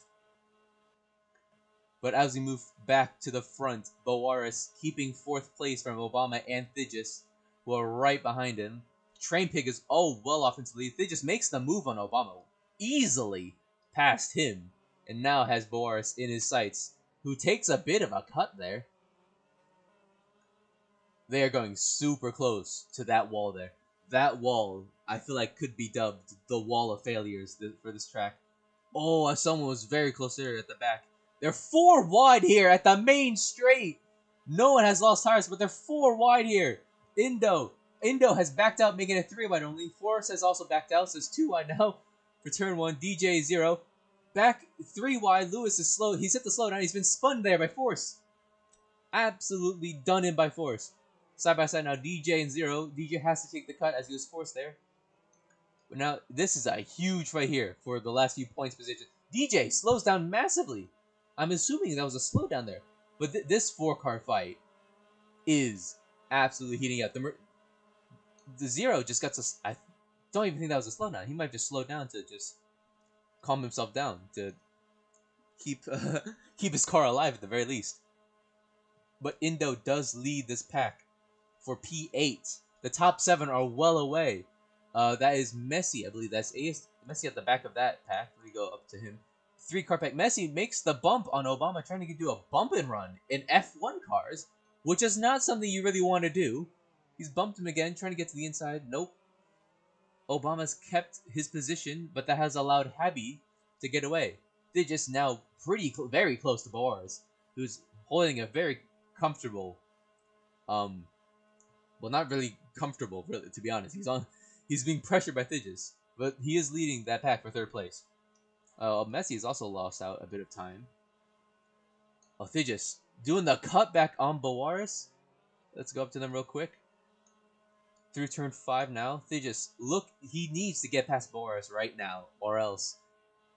But as we move back to the front, Boaris keeping 4th place from Obama and Thigis, who are right behind him. Train Pig is well off into the lead. Thigis makes the move on Obama, easily past him, and now has Boaris in his sights, who takes a bit of a cut there. They are going super close to that wall there. That wall, I feel like, could be dubbed the wall of failures for this track. Oh, someone was very close there at the back. They're 4 wide here at the main straight. No one has lost tires, but they're 4 wide here. Indo has backed out, making it 3 wide only. Forrest has also backed out, so it's 2 wide now for turn 1. DJ 0. Back 3 wide. Lewis is slow. He's hit the slowdown. He's been spun there by Force. Absolutely done in by Force. Side by side now, DJ and 0. DJ has to take the cut as he was forced there. But now, this is a huge fight here for the last few points position. DJ slows down massively. I'm assuming that was a slowdown there. But this 4-car fight is absolutely heating up. The 0 just got to... I don't even think that was a slowdown. He might have just slowed down to just calm himself down. To keep keep his car alive at the very least. But Indo does lead this pack for P8. The top 7 are well away. That is Messi, I believe. That's Messi at the back of that pack. Let me go up to him. 3-car pack. Messi makes the bump on Obama, trying to do a bump and run in F1 cars, which is not something you really want to do. He's bumped him again, trying to get to the inside. Nope. Obama's kept his position, but that has allowed Habi to get away. They're just now very close to Boris, who's holding a very comfortable, well, not really comfortable, really, to be honest. He's being pressured by Thigis, but he is leading that pack for 3rd place. Messi has also lost out a bit of time. Oh, Thigis doing the cutback on Boaris. Let's go up to them real quick. Through turn 5 now. Thigis, look, he needs to get past Boaris right now, or else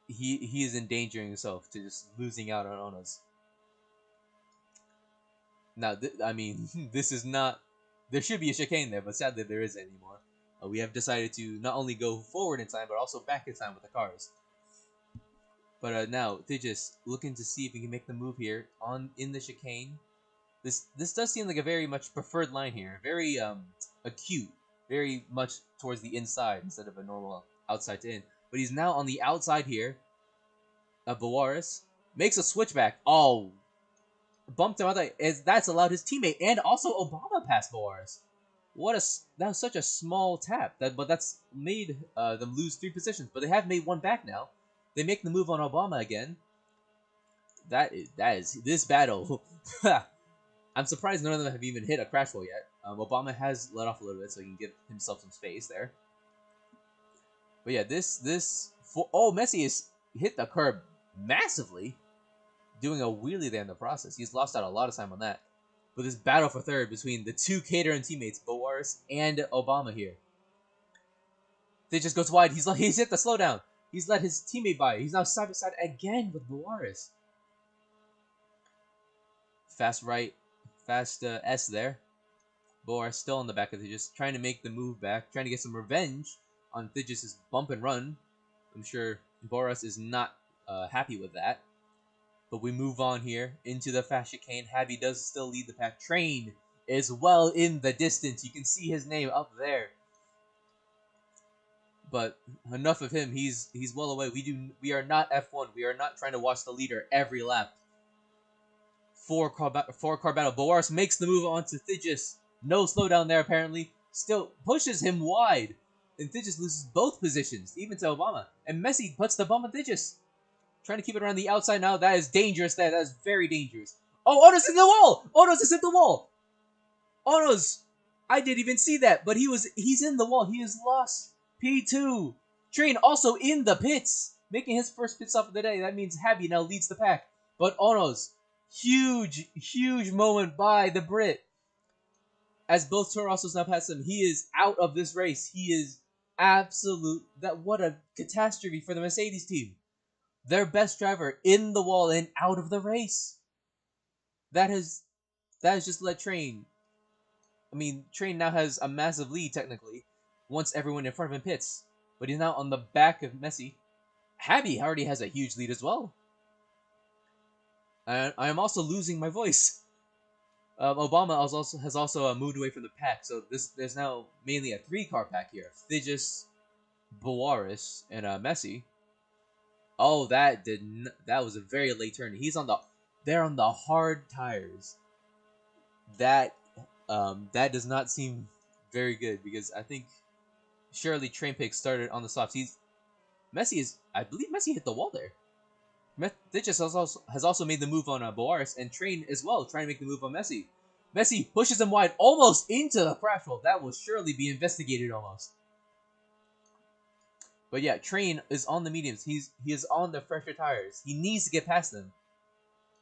he is endangering himself to just losing out on us. Now, I mean, this is not... There should be a chicane there, but sadly there isn't anymore. We have decided to not only go forward in time, but also back in time with the cars. But now, Thigis looking to see if he can make the move here in the chicane. This does seem like a very much preferred line here. Very acute. Very much towards the inside instead of a normal outside to in. But he's now on the outside here. Boaris makes a switchback. Oh, bumped him out. That's allowed his teammate and also Obama past Boaris. That was such a small tap. But that's made them lose 3 positions. But they have made 1 back now. They make the move on Obama again. That is this battle. I'm surprised none of them have even hit a crash wall yet. Obama has let off a little bit so he can give himself some space there. But yeah, Messi is hit the curb massively, doing a wheelie there in the process. He's lost out a lot of time on that. But this battle for third between the two Caterham teammates, Boaris and Obama here. They just goes wide. He's hit the slowdown. He's let his teammate by. He's now side by side again with Boaris. Fast right, fast S there. Boaris still on the back of Thigis, trying to make the move back, trying to get some revenge on Thigis' bump and run. I'm sure Boaris is not happy with that. But we move on here into the fast chicane. Habby does still lead the pack. Train is well in the distance. You can see his name up there. But enough of him. He's well away. We are not F1. We are not trying to watch the leader every lap. Four car battle. Boaris makes the move onto Thigis. No slowdown there apparently. Still pushes him wide. And Thigis loses both positions, even to Obama. And Messi puts the bump on Thigis. Trying to keep it around the outside now. That is dangerous. That is very dangerous. Oh, Ono's in the wall! Ono's has hit the wall! Ono's! I didn't even see that, but he's in the wall. He has lost P2. Train also in the pits, making his first pit stop of the day. That means Habby now leads the pack. But Ono's huge moment by the Brit. As both Torossos now pass him, he is out of this race. He is absolute. What a catastrophe for the Mercedes team. Their best driver in the wall and out of the race. That has just let Train. I mean, Train now has a massive lead technically, once everyone in front of him pits. But he's now on the back of Messi. Habby already has a huge lead as well. And I am also losing my voice. Obama has also moved away from the pack, so there's now mainly a 3-car pack here. Thigis, Boaris, and Messi. Oh, that was a very late turn. They're on the hard tires. That does not seem very good because I think surely Train Pig started on the softs. I believe Messi hit the wall there. Thigis has also made the move on Boaris and Train as well, trying to make the move on Messi. Messi pushes him wide, almost into the crash wall. That will surely be investigated almost. But yeah, Train is on the mediums. He is on the fresher tires. He needs to get past them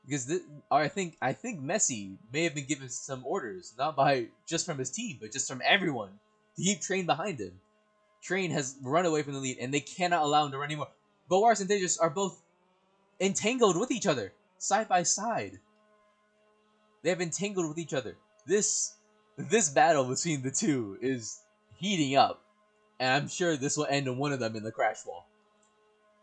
because I think Messi may have been given some orders, not just from his team, but just from everyone to keep Train behind him. Train has run away from the lead, and they cannot allow him to run anymore. Boaris and Thigis are both entangled with each other, side by side. They have entangled with each other. This battle between the two is heating up, and I'm sure this will end in one of them in the crash wall.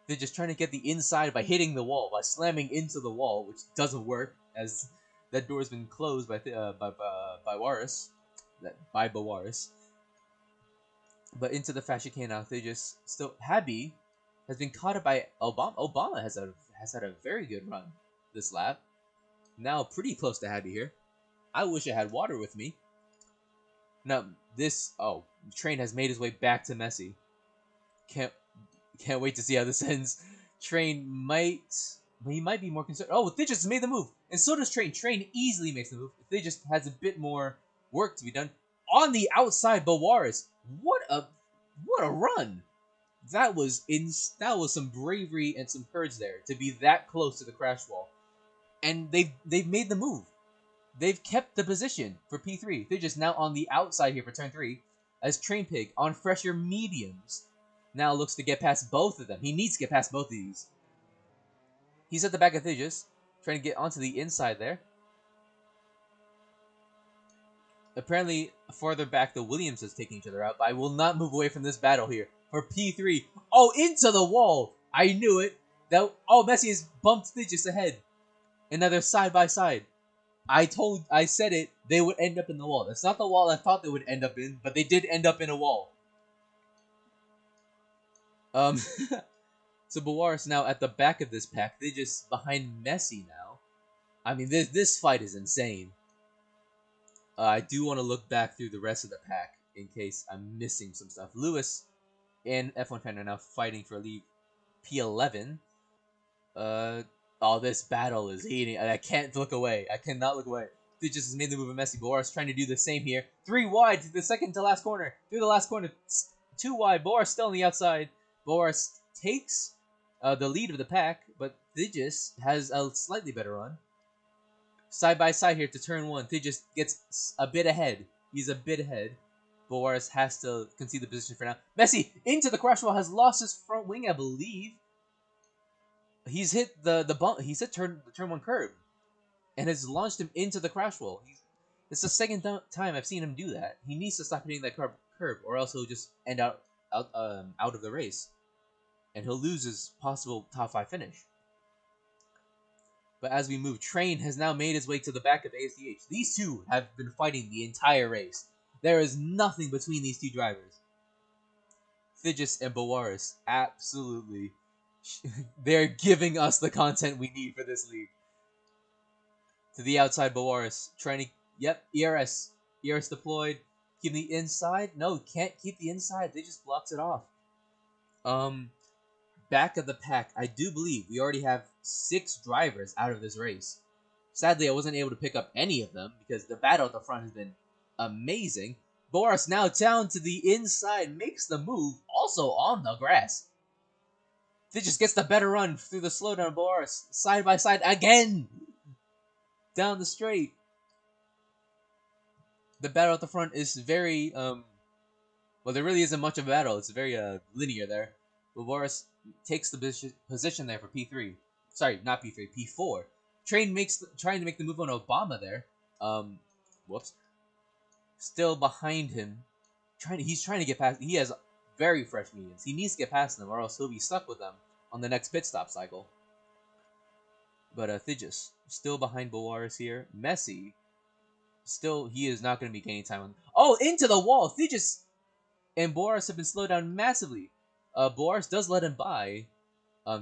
They're just trying to get the inside by hitting the wall, by slamming into the wall, which doesn't work as that door has been closed by Boaris. But into the fast chicane now, they just still Habby has been caught up by Obama. Obama has had a very good run this lap. Now pretty close to Habby here. I wish I had water with me. Now Train has made his way back to Messi. Can't wait to see how this ends. Train might be more concerned. Oh, Thigis made the move, and so does Train. Train easily makes the move. Thigis has a bit more work to be done on the outside. Boaris, what a run! That was some bravery and some courage there to be that close to the crash wall, and they've made the move. They've kept the position for P3. They're just now on the outside here for turn 3, as Train Pig on fresher mediums now looks to get past both of them. He needs to get past both of these. He's at the back of Thigis, trying to get onto the inside there. Apparently, farther back, the Williams is taking each other out, but I will not move away from this battle here for P3. Oh, into the wall! I knew it. Messi has bumped Thigis ahead. And now they're side by side. I said it, they would end up in the wall. That's not the wall I thought they would end up in, but they did end up in a wall. So Boaris now at the back of this pack. They're just behind Messi now. I mean, this fight is insane. I do want to look back through the rest of the pack in case I'm missing some stuff. Lewis and F1 Fan are now fighting for lead P11. This battle is heating. I can't look away. I cannot look away. They just made the move of Messi. Boaris trying to do the same here. 3 wide to the second to last corner. Through the last corner. 2 wide. Boaris still on the outside. Boaris takes the lead of the pack, but Thigis has a slightly better run. Side by side here to turn 1. Thigis gets a bit ahead. He's a bit ahead. Boris has to concede the position for now. Messi into the crash wall, has lost his front wing, I believe. He's hit the bump. He's hit the turn 1 curb, and has launched him into the crash wall. It's the second time I've seen him do that. He needs to stop hitting that curb, or else he'll just end out of the race, and he'll lose his possible top 5 finish. But as we move, Train has now made his way to the back of ASDH. These two have been fighting the entire race. There is nothing between these two drivers. Thigis and Bowaris, absolutely. They're giving us the content we need for this league. To the outside, Bowaris trying to... Yep, ERS. ERS deployed. Keep the inside? No, can't keep the inside. They just blocks it off. Back of the pack, I do believe we already have 6 drivers out of this race. Sadly, I wasn't able to pick up any of them because the battle at the front has been amazing. Boris now down to the inside, makes the move, also on the grass. Thigis gets the better run through the slowdown. Boris side by side again, down the straight. The battle at the front is very well, there really isn't much of a battle. It's very linear there. But Boris takes the position there for P3. Sorry, not P3, P4. Train trying to make the move on Obama there. Whoops. Still behind him. He's trying to get past. He has very fresh mediums. He needs to get past them, or else he'll be stuck with them on the next pit stop cycle. But Thigis still behind Bowaris here. Messi, still, he is not going to be gaining time on. Oh, into the wall! Thigis and Bowaris have been slowed down massively. Bowaris does let him by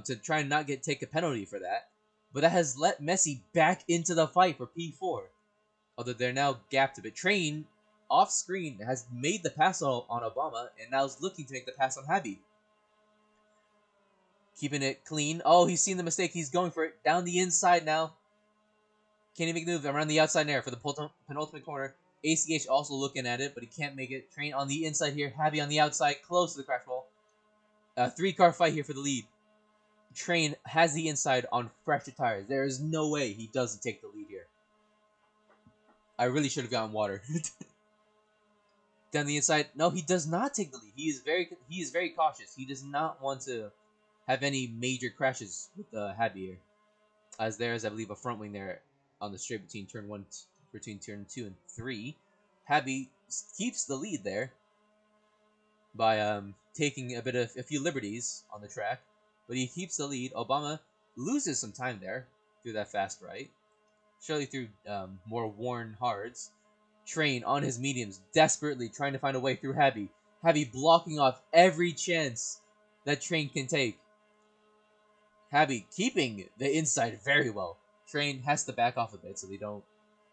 to try and not take a penalty for that. But that has let Messi back into the fight for P4. Although they're now gapped a bit. Train, off screen, has made the pass on Obama and now is looking to make the pass on Habi. Keeping it clean. Oh, he's seen the mistake. He's going for it. Down the inside now. Can he make the move around the outside there for the penultimate corner? ACH also looking at it, but he can't make it. Train on the inside here. Habi on the outside, close to the crash wall. 3-car fight here for the lead. Train has the inside on fresher tires. There is no way he doesn't take the lead here. I really should have gotten water. Down the inside. No, he does not take the lead. He is very cautious. He does not want to have any major crashes with Habi here. As there is, I believe, a front wing there on the straight between turn 2 and 3. Habi keeps the lead there by taking a few liberties on the track, but he keeps the lead. Obama loses some time there through that fast right, surely through more worn hards. Train on his mediums, desperately trying to find a way through Habi. Habi blocking off every chance that Train can take. Habi keeping the inside very well. Train has to back off a bit so they don't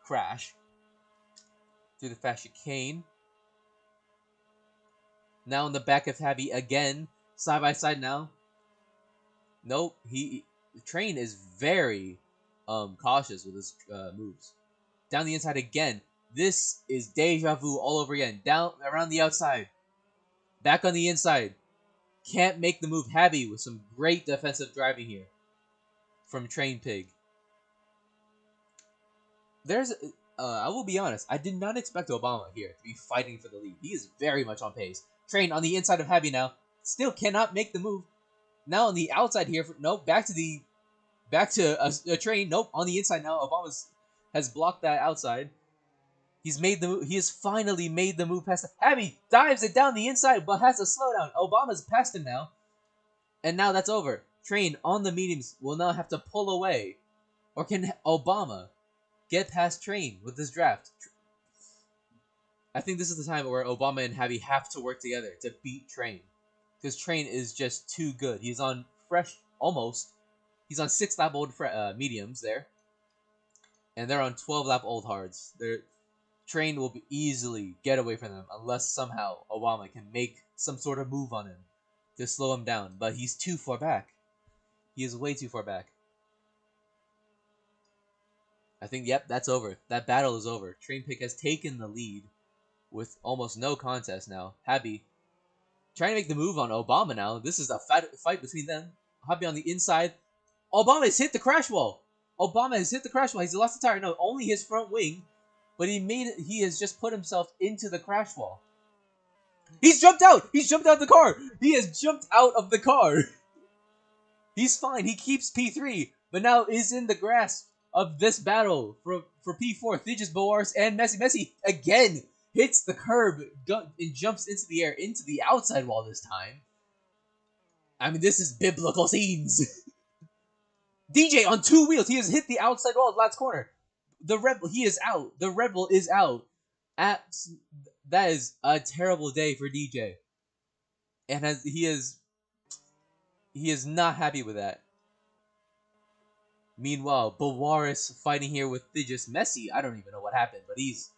crash. Through the fast chicane. Now in the back of Habi again. Side by side now. Nope. The Train is very cautious with his moves. Down the inside again. This is deja vu all over again. Down around the outside. Back on the inside. Can't make the move. Habi with some great defensive driving here from Train Pig. I will be honest, I did not expect Obama here to be fighting for the lead. He is very much on pace. Train on the inside of Habi now. Still cannot make the move. Now on the outside here. Nope, back to a Train. Nope, on the inside now. Obama has blocked that outside. He has finally made the move past. Habi dives it down the inside, but has a slowdown. Obama's past him now. And now that's over. Train on the mediums will now have to pull away. Or can Obama get past Train with this draft? I think this is the time where Obama and Habi have to work together to beat Train. Because Train is just too good. He's on He's on 6-lap old mediums there. And they're on 12-lap old hards. Train will easily get away from them unless somehow Obama can make some sort of move on him to slow him down. But he's too far back. He is way too far back. I think, yep, that's over. That battle is over. Train Pick has taken the lead with almost no contest now. Habi trying to make the move on Obama now. This is a fight between them. Happy on the inside. Obama has hit the crash wall. Obama has hit the crash wall. He's lost the tire. No, only his front wing. But he has just put himself into the crash wall. He's jumped out! He's jumped out of the car! He has jumped out of the car! He's fine. He keeps P3, but now is in the grasp of this battle for P4. Thijs, Boars, and Messi. Messi again hits the curb and jumps into the air, into the outside wall this time. I mean, this is biblical scenes. DJ on 2 wheels. He has hit the outside wall of last corner. The Rebel, he is out. The Rebel is out. That is a terrible day for DJ. And he is not happy with that. Meanwhile, Bawaris fighting here with Thijs. Messi, I don't even know what happened, but he's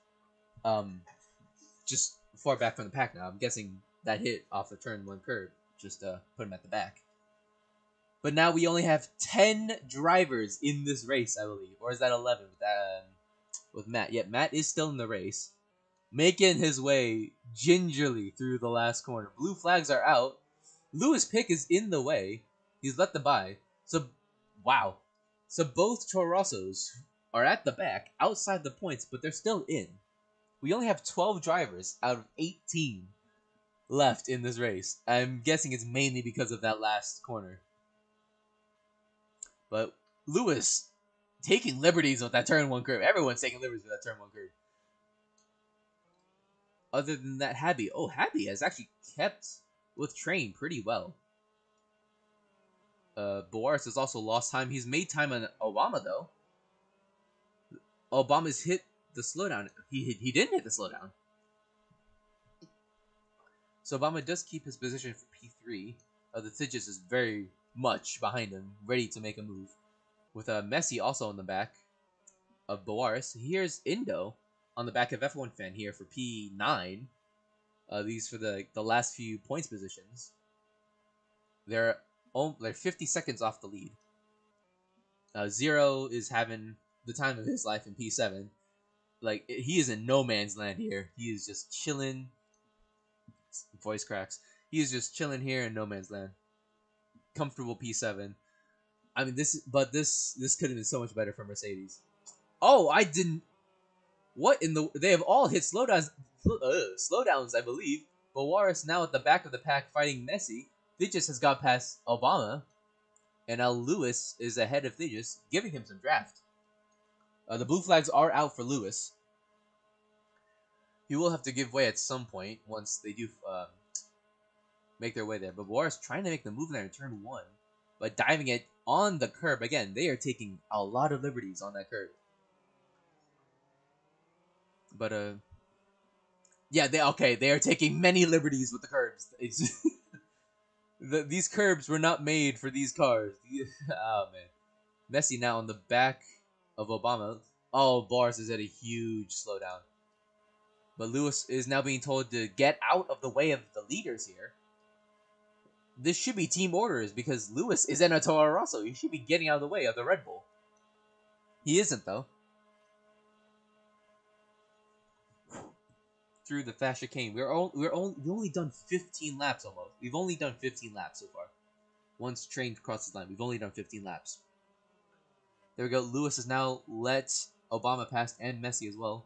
just far back from the pack now. I'm guessing that hit off the turn 1 curve just put him at the back. But now we only have 10 drivers in this race, I believe. Or is that 11 with Matt? Yeah, Matt is still in the race, making his way gingerly through the last corner. Blue flags are out. Lewis Pick is in the way. He's let them by. So, wow. So both Torossos are at the back, outside the points, but they're still in. We only have 12 drivers out of 18 left in this race. I'm guessing it's mainly because of that last corner. But Lewis taking liberties with that turn 1 curve. Everyone's taking liberties with that turn 1 curve. Other than that, Happy. Oh, Happy has actually kept with Train pretty well. Boris has also lost time. He's made time on Obama, though. Obama's hit the slowdown. He didn't hit the slowdown. So Obama does keep his position for P3. The Thijs is very much behind him, ready to make a move. With Messi also on the back of Boaris. Here's Indo on the back of F1 Fan here for P9. These for the last few points positions. They're 50 seconds off the lead. Zero is having the time of his life in P7. Like, he is in no man's land here. He is just chilling. Voice cracks. He is just chilling here in no man's land. Comfortable P7. I mean, this could have been so much better for Mercedes. Oh, I didn't. What in the? They have all hit slowdowns, I believe. Bowaris now at the back of the pack fighting Messi. Thijs has got past Obama, and now Lewis is ahead of Thijs, giving him some draft. The blue flags are out for Lewis. He will have to give way at some point once they do make their way there. But Bowaris trying to make the move there in turn 1, but diving it on the curb again. They are taking a lot of liberties on that curb. But yeah, they are taking many liberties with the curbs. These curbs were not made for these cars. Oh man, Messi now on the back of Obama. Oh, Boris is at a huge slowdown. But Lewis is now being told to get out of the way of the leaders here. This should be team orders because Lewis is in a Toro Rosso. He should be getting out of the way of the Red Bull. He isn't though. Through the fast chicane. We've only done 15 laps almost. We've only done 15 laps so far. Once Train crosses the line, we've only done 15 laps. There we go. Lewis has now let Obama pass and Messi as well.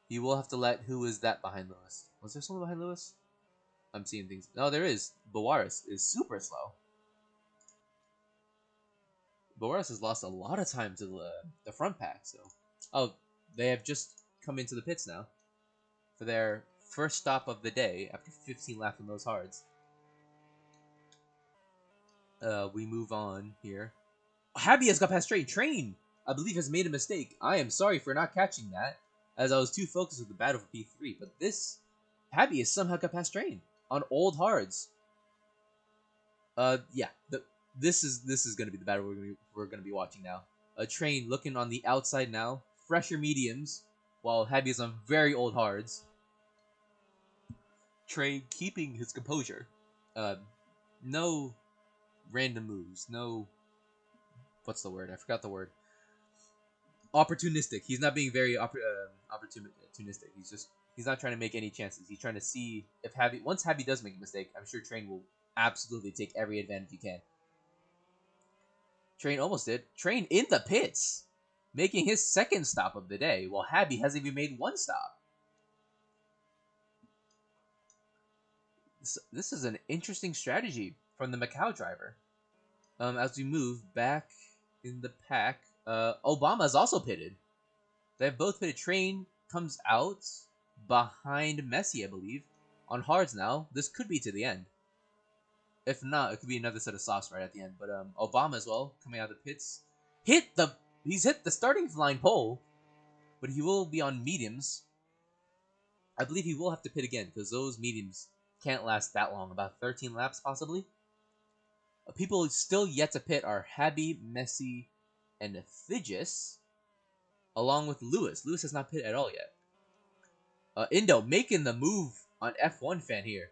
He will have to let who is that behind Lewis? Was there someone behind Lewis? I'm seeing things. No, there is. Bowaris is super slow. Bowaris has lost a lot of time to the front pack. So, oh, they have just come into the pits now for their first stop of the day after 15 laps on those hards. We move on here. Happy has got past Train. Train, I believe, has made a mistake. I am sorry for not catching that, as I was too focused with the battle for P3. But this Happy has somehow got past Train on old hards. Yeah, this is gonna be the battle we're gonna be watching now. A Train looking on the outside now, fresher mediums, while Happy is on very old hards. Train keeping his composure. No random moves. No, what's the word? I forgot the word. Opportunistic. He's not being very opportunistic. He's not trying to make any chances. He's trying to see if once Happy does make a mistake, I'm sure Train will absolutely take every advantage he can. Train almost did. Train in the pits, making his second stop of the day, while Habby hasn't even made one stop. This is an interesting strategy from the Macau driver. As we move back in the pack, Obama is also pitted. They have both pitted. Train comes out behind Messi, I believe, on hards now. This could be to the end. If not, it could be another set of softs right at the end. But Obama as well, coming out of the pits. He's hit the starting line pole, but he will be on mediums. I believe he will have to pit again, because those mediums can't last that long. About 13 laps, possibly. People still yet to pit are Habby, Messi, and Thigis, along with Lewis. Lewis has not pit at all yet. Indo making the move on F1 fan here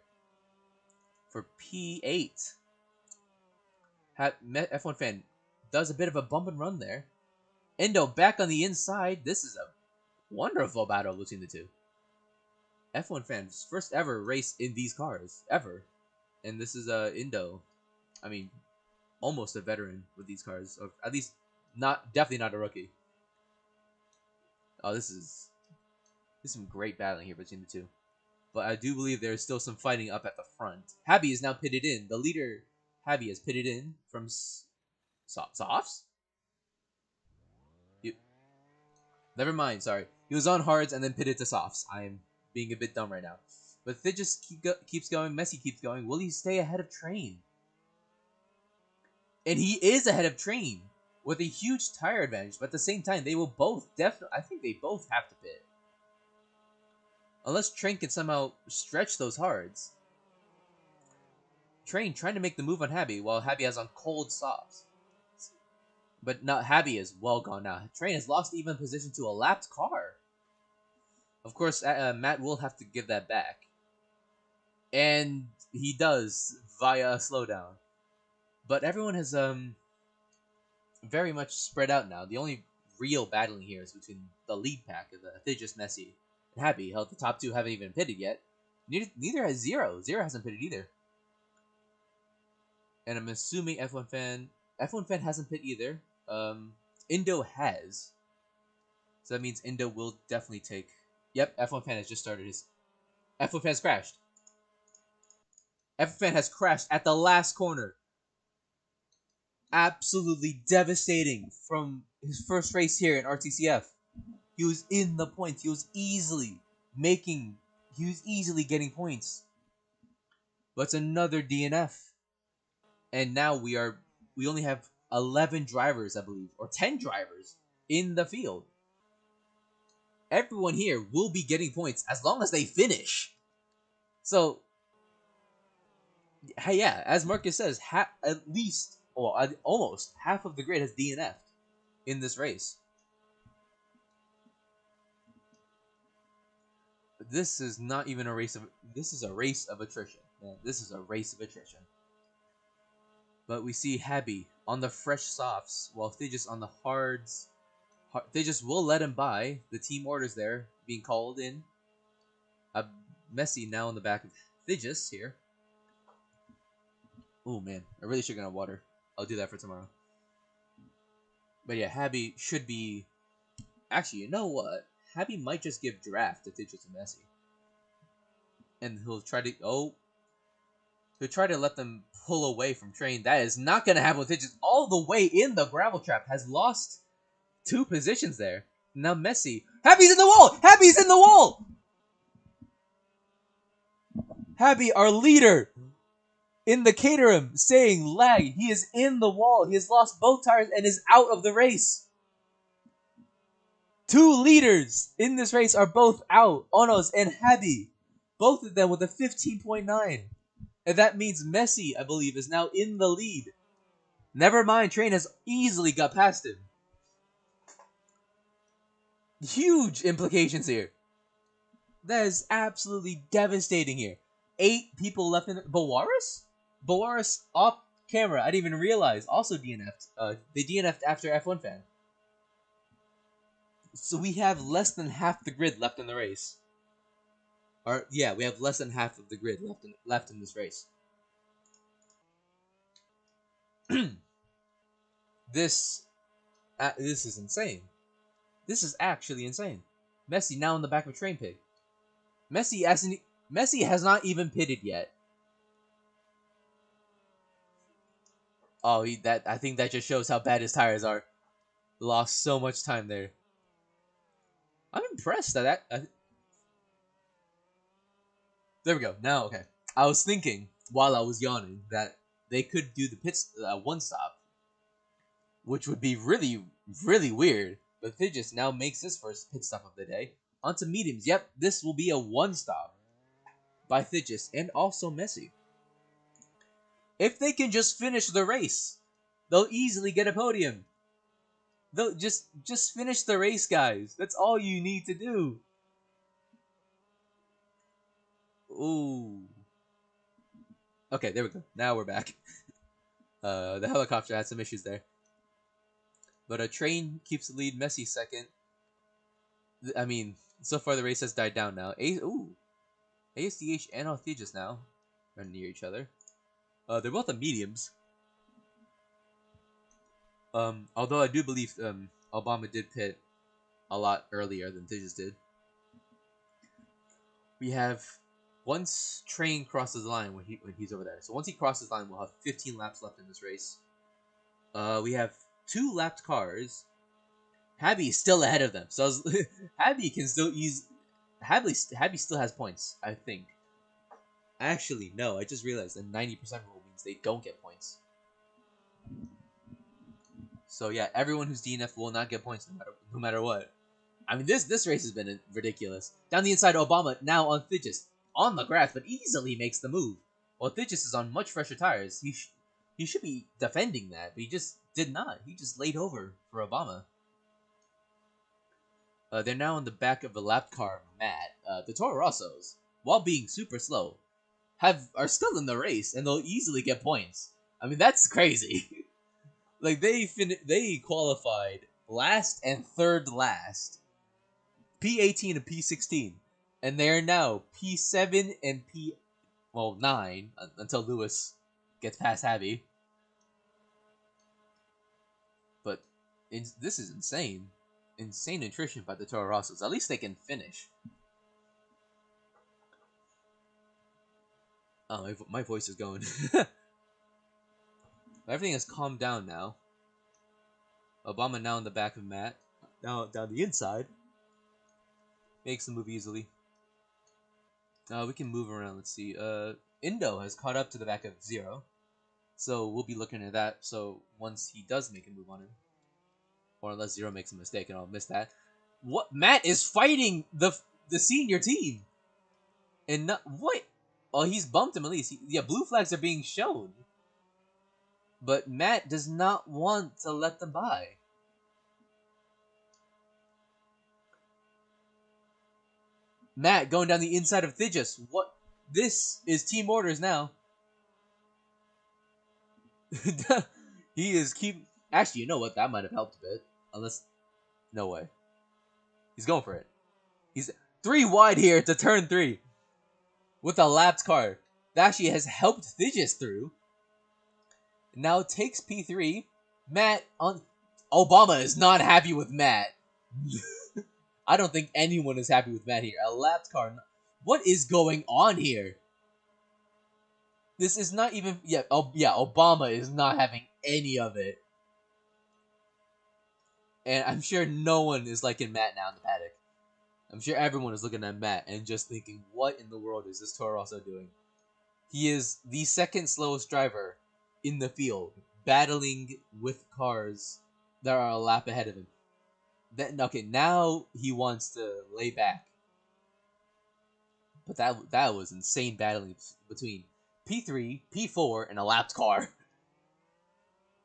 for P8. F1 fan does a bit of a bump and run there. Indo back on the inside. This is a wonderful battle between the two. F1 fans first ever race in these cars ever, and this is Indo. I mean, almost a veteran with these cars, or at least definitely not a rookie. Oh, this is some great battling here between the two. But I do believe there's still some fighting up at the front. Habby is now pitted in. The leader, Habby, is pitted in from softs? Never mind, sorry. He was on hards and then pitted to softs. I am being a bit dumb right now. But Thid just keeps going. Messi keeps going. Will he stay ahead of Train? And he is ahead of Train with a huge tire advantage. But at the same time, they will both definitely... I think they both have to pit. Unless Train can somehow stretch those hards. Train trying to make the move on Habby while Habby has on cold softs. But not Habby is well gone now. Train has lost even position to a lapped car. Of course, Matt will have to give that back. And he does via a slowdown. But everyone has very much spread out now. The only real battling here is between the lead pack of the Thigis, Messi, and Habby. Hell, the top two haven't even pitted yet. Neither has Zero. Zero hasn't pitted either. And I'm assuming F1 fan hasn't pitted either. Indo has. So that means Indo will definitely take... Yep, F1 fan has just started his... F1 fan has crashed. F1 fan has crashed at the last corner. Absolutely devastating from his first race here in RTCF. He was in the points. He was easily getting points. But it's another DNF. And now we only have 11 drivers, I believe, or 10 drivers in the field. Everyone here will be getting points as long as they finish. So, yeah, as Marcus says, at least, or almost half of the grid has DNF'd in this race. But this is not even a race of... This is a race of attrition. Man, this is a race of attrition. But we see Habby on the fresh softs, while Thigis on the hards. Thigis will let him by. The team orders there being called in. Messi now in the back of Thigis here. Oh man, I really should get on water. I'll do that for tomorrow. But yeah, Habby should be... Actually, you know what? Habby might just give draft to Thigis and Messi. And he'll try to... Oh... He'll try to let them pull away from Train. That is not going to happen with Thigis. All the way in the gravel trap. Has lost 2 positions there. Now Messi. Habby's in the wall! Habby's in the wall! Habby, our leader in the Caterham, saying lag. He is in the wall. He has lost both tires and is out of the race. 2 leaders in this race are both out. Onos and Habby. Both of them with a 15.9. And that means Messi, I believe, is now in the lead. Never mind, Train has easily got past him. Huge implications here. That is absolutely devastating here. 8 people left in... Bowaris? Bowaris off camera. I didn't even realize. Also DNF'd. They DNF'd after F1 fan. So we have less than half the grid left in the race. Or yeah, we have less than half of the grid left in this race. This this is insane. This is actually insane. Messi now in the back of a train pig. Messi has not even pitted yet. Oh, I think that just shows how bad his tires are. Lost so much time there. I'm impressed that. There we go. Now, okay. I was thinking while I was yawning that they could do the pits one stop, which would be really, really weird. But Fidget now makes his first pit stop of the day. Onto mediums. Yep, this will be a one stop by Fidget and also Messi. If they can just finish the race, they'll easily get a podium. They'll just finish the race, guys. That's all you need to do. Ooh. Okay, there we go. Now we're back. The helicopter had some issues there. But a train keeps the lead. Messi second. I mean, so far the race has died down now. ASDH and Althegis now are near each other. They're both on mediums. Although I do believe Obama did pit a lot earlier than Thegis did. We have once train crosses the line when he's over there. So once he crosses the line, we'll have 15 laps left in this race. We have 2 lapped cars. Habby's still ahead of them, so Habby can still Habby still has points, I think. Actually, no, I just realized the 90% rule means they don't get points. So yeah, everyone who's DNF will not get points no matter what. I mean, this race has been ridiculous. Down the inside, Obama now on Thigis on the grass, but easily makes the move. While Thigis is on much fresher tires, he should be defending that, but he just did not. He just laid over for Obama. They're now on the back of the lap car, Matt. The Toro Rossos, while being super slow, are still in the race, and they'll easily get points. I mean, that's crazy. Like, they qualified last and third last. P18 and P16. And they are now P7 and P9 until Lewis gets past Habby. But this is insane. Insane attrition by the Toro Rossos. At least they can finish. Oh, my voice is going. Everything has calmed down now. Obama now in the back of Matt. Now down the inside. Makes the move easily. We can move around. Let's see. Indo has caught up to the back of Zero. So we'll be looking at that. So once he does make a move on him. Or unless Zero makes a mistake and I'll miss that. What? Matt is fighting the senior team. And not, what? Oh, he's bumped him at least. Yeah, blue flags are being shown. But Matt does not want to let them by. Matt going down the inside of Thigis. What? This is team orders now. He is Actually, you know what? That might have helped a bit. Unless... No way. He's going for it. He's 3 wide here to turn 3. With a lapped car. That actually has helped Thigis through. Now takes P3. Matt on... Obama is not happy with Matt. I don't think anyone is happy with Matt here. A lapped car. What is going on here? This is not even... Yeah, Obama is not having any of it. And I'm sure no one is liking Matt now in the paddock. I'm sure everyone is looking at Matt and just thinking, what in the world is this Toro Rosso doing? He is the second slowest driver in the field, battling with cars that are a lap ahead of him. Okay, now he wants to lay back. But that was insane battling between P3, P4, and a lapped car.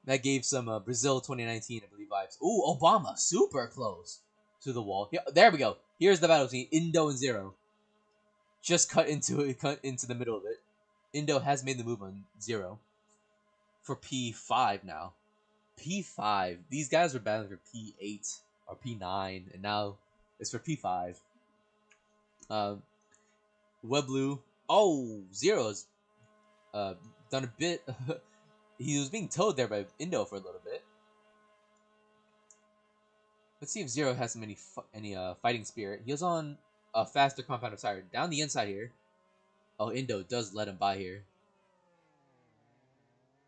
That gave some Brazil 2019, I believe, vibes. Ooh, Obama, super close to the wall. Yeah, there we go. Here's the battle between Indo and Zero. Just cut into the middle of it. Indo has made the move on Zero for P5 now. P5. These guys were battling for P8 or P9, and now it's for P5. Weblu. Oh, Zero's done a bit. He was being towed there by Indo for a little bit. Let's see if Zero has any fighting spirit. He was on a faster compound of Sire. Down the inside here. Oh, Indo does let him by here.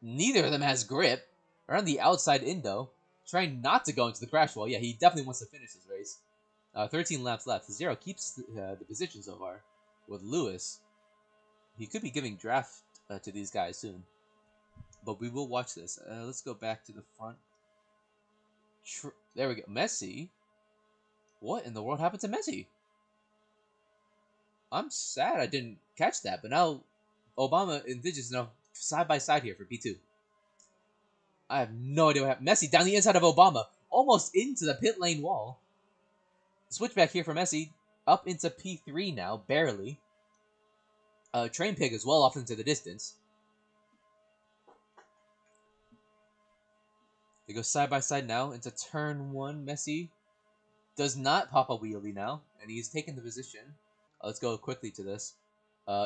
Neither of them has grip. Around the outside, Indo trying not to go into the crash wall. Yeah, he definitely wants to finish his race. 13 laps left. Zero keeps the position so far with Lewis. He could be giving draft to these guys soon. But we will watch this. Let's go back to the front. There we go. Messi? What in the world happened to Messi? I'm sad I didn't catch that. But now Obama and Digits now side by side here for P2. I have no idea what happened. Messi down the inside of Obama. Almost into the pit lane wall. Switchback here for Messi. Up into P3 now. Barely. Train Pig is well off into the distance. They go side by side now into turn 1. Messi does not pop a wheelie now. And he's taken the position. Let's go quickly to this.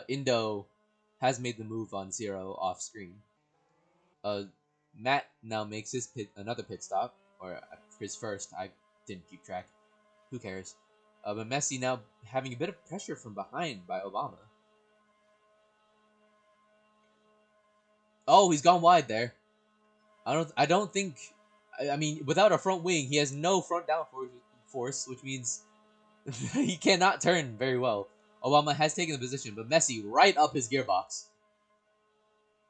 Indo has made the move on Zero off screen. Matt now makes his another pit stop. Or his first. I didn't keep track. Who cares? But Messi now having a bit of pressure from behind by Obama. Oh, he's gone wide there. I don't think. I mean, without a front wing, he has no front down force, which means he cannot turn very well. Obama has taken the position, but Messi right up his gearbox.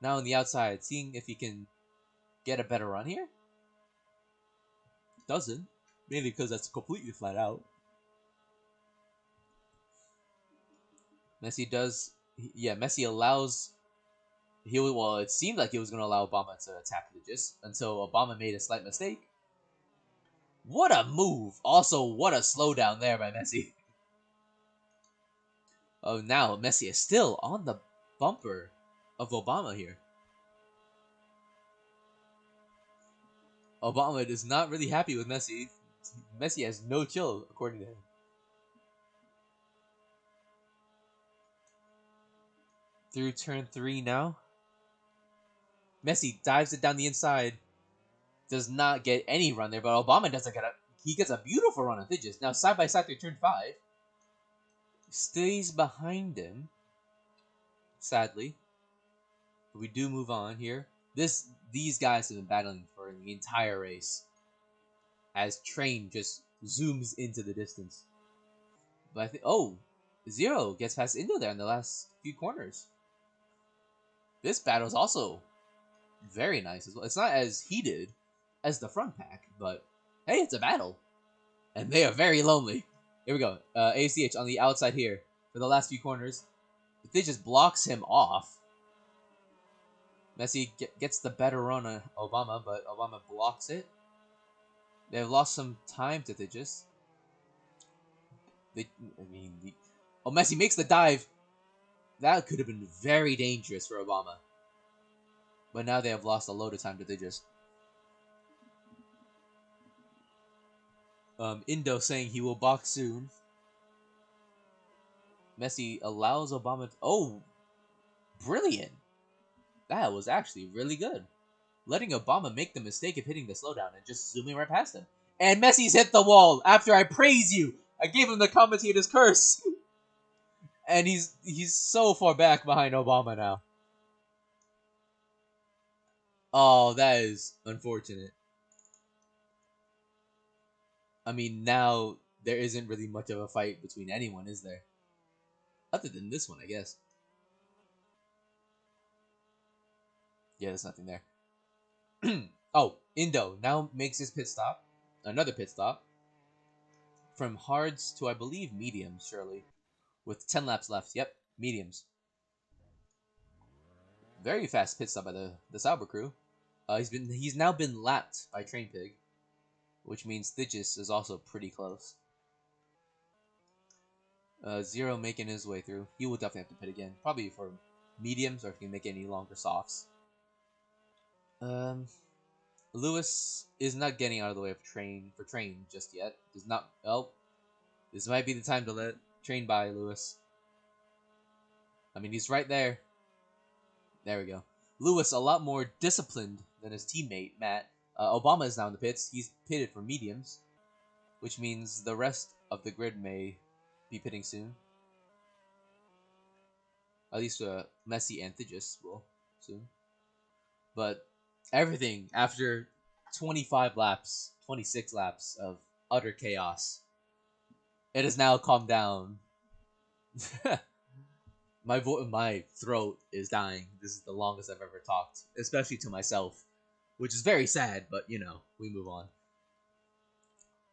Now on the outside, seeing if he can get a better run here. Doesn't. Mainly because that's completely flat out. Messi does. Yeah, Messi allows. Well, it seemed like he was going to allow Obama to attack Digis until Obama made a slight mistake. What a move! Also, what a slowdown there by Messi. Oh, now Messi is still on the bumper of Obama here. Obama is not really happy with Messi. Messi has no chill, according to him. Through turn 3 now. Messi dives it down the inside. Does not get any run there, but Obama doesn't get a... He gets a beautiful run on Digis. Now side by side through turn 5. Stays behind him. Sadly. But we do move on here. These guys have been battling for the entire race. As Train just zooms into the distance. But I think... Oh! Zero gets past Indo there in the last few corners. This battle is also very nice as well. It's not as heated as the front pack, but hey, it's a battle. And they are very lonely. Here we go. ACH on the outside here for the last few corners. They just blocks him off. Messi gets the better run on Obama, but Obama blocks it. They've lost some time to Digis. Oh, Messi makes the dive. That could have been very dangerous for Obama. But now they have lost a load of time to Digis. Indo saying he will box soon. Messi allows Obama... Oh! Brilliant! That was actually really good. Letting Obama make the mistake of hitting the slowdown and just zooming right past him. And Messi's hit the wall after I praise you. I gave him the commentator's curse. And he's so far back behind Obama now. Oh, that is unfortunate. I mean, now there isn't really much of a fight between anyone, is there? Other than this one, I guess. Yeah, there's nothing there. Oh, Indo now makes his pit stop. Another pit stop. From hards to, I believe, mediums, surely. With 10 laps left. Yep, mediums. Very fast pit stop by the Sauber crew. He's now been lapped by Train Pig, which means Thigis is also pretty close. Zero making his way through. He will definitely have to pit again, probably for mediums or if he can make any longer softs. Lewis is not getting out of the way of Train just yet. Does not. Oh, this might be the time to let Train by Lewis. I mean, he's right there. There we go. Lewis a lot more disciplined than his teammate Matt. Obama is now in the pits. He's pitted for mediums. which means the rest of the grid may be pitting soon. At least Messi and Thigis will soon. But everything after 25 laps, 26 laps of utter chaos, it has now calmed down. My throat is dying. This is the longest I've ever talked, especially to myself, which is very sad. But you know, we move on.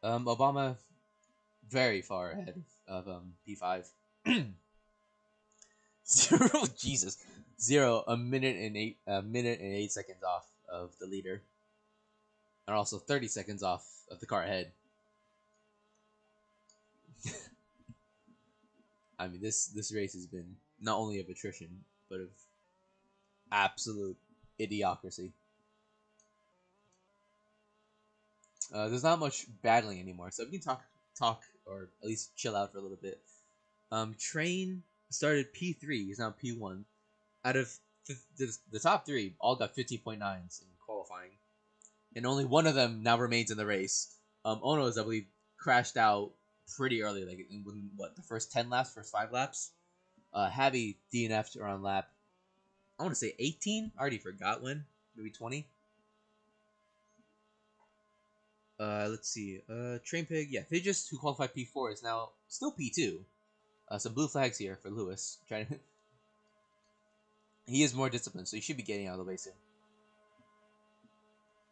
Obama very far ahead of P5. Zero, Jesus, 0 a minute and 8 seconds off of the leader, and also 30 seconds off of the car ahead. I mean, this race has been not only of attrition but of absolute idiocracy. There's not much battling anymore, so we can talk, or at least chill out for a little bit. Train started P3. He's now P1. Out of the top three, all got 15.9s in qualifying, and only one of them now remains in the race. Ono's, I believe, crashed out pretty early, like in what, the first 10 laps, first 5 laps. Javi DNF'd around lap, I want to say 18. I already forgot when, maybe 20. Let's see. Train Pig, yeah, Thigis, who qualified P4, is now still P2. Some blue flags here for Lewis. Trying to he is more disciplined, so he should be getting out of the way soon.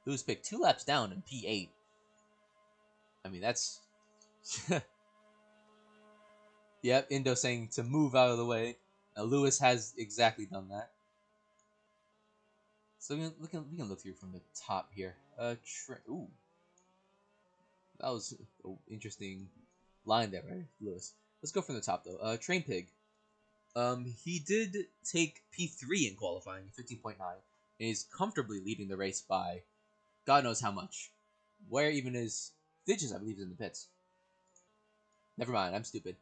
Lewis picked 2 laps down in P8. I mean, that's... Yep, Indo saying to move out of the way. Lewis has exactly done that. So we can look through from the top here. Ooh. That was an interesting line there, right, Lewis? Let's go from the top, though. Train Pig. He did take P3 in qualifying, 15.9, and he's comfortably leading the race by God knows how much. Where even is Thigis, I believe, is in the pits. Never mind, I'm stupid.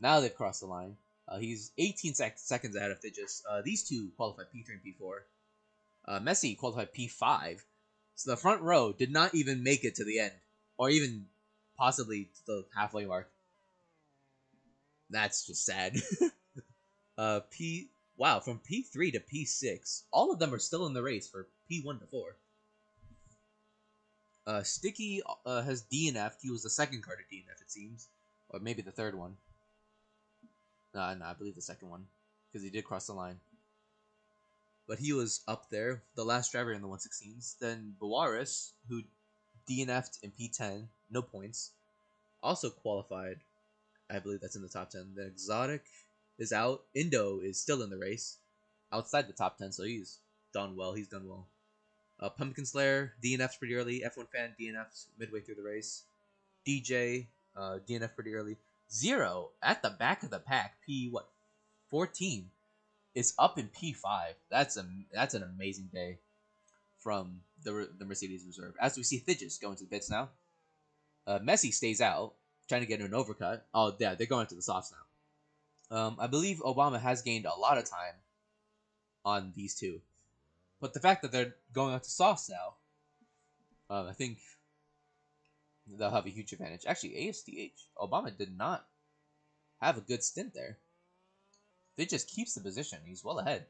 Now they've crossed the line. He's 18 seconds ahead of Thigis. These two qualified P3 and P4. Messi qualified P5. So the front row did not even make it to the end, or even possibly to the halfway mark. That's just sad. Wow, from P3 to P6, all of them are still in the race for P1 to 4. Sticky has DNF'd. He was the second car to DNF, it seems, or maybe the third one. No, I believe the second one, because he did cross the line. But he was up there, the last driver in the 116s. Then Bawaris, who DNF'd in P10, no points, also qualified. I believe that's in the top 10. The Exotic is out. Indo is still in the race, outside the top 10, so he's done well. He's done well. Pumpkin Slayer DNF'd pretty early. F1 Fan DNF'd midway through the race. DJ DNF'd pretty early. Zero at the back of the pack. 14 is up in P5. That's an amazing day from the Mercedes reserve. As we see Thigis going to the pits now. Messi stays out, trying to get an overcut. Oh yeah, they're going to the softs now. I believe Obama has gained a lot of time on these two. But the fact that they're going out to softs now, I think they'll have a huge advantage. Actually, ASTH, Obama did not have a good stint there. They just keeps the position. He's well ahead.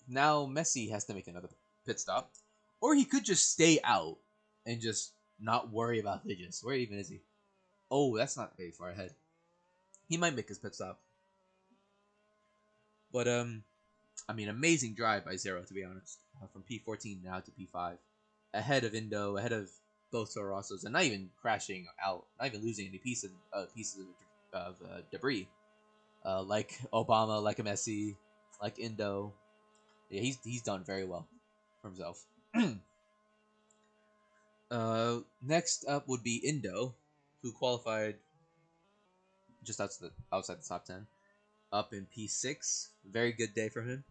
Now Messi has to make another pit stop. Or he could just stay out and just not worry about Thigis. Where even is he? Oh, that's not very far ahead. He might make his pit stop. But, I mean, amazing drive by Zero, to be honest. From P14 now to P5. Ahead of Indo, ahead of both Toro Rossos, and not even crashing out, not even losing any pieces of debris. Like Obama, like a Messi, like Indo. Yeah, he's done very well for himself. Next up would be Indo, who qualified just outside the top 10, up in P6. Very good day for him.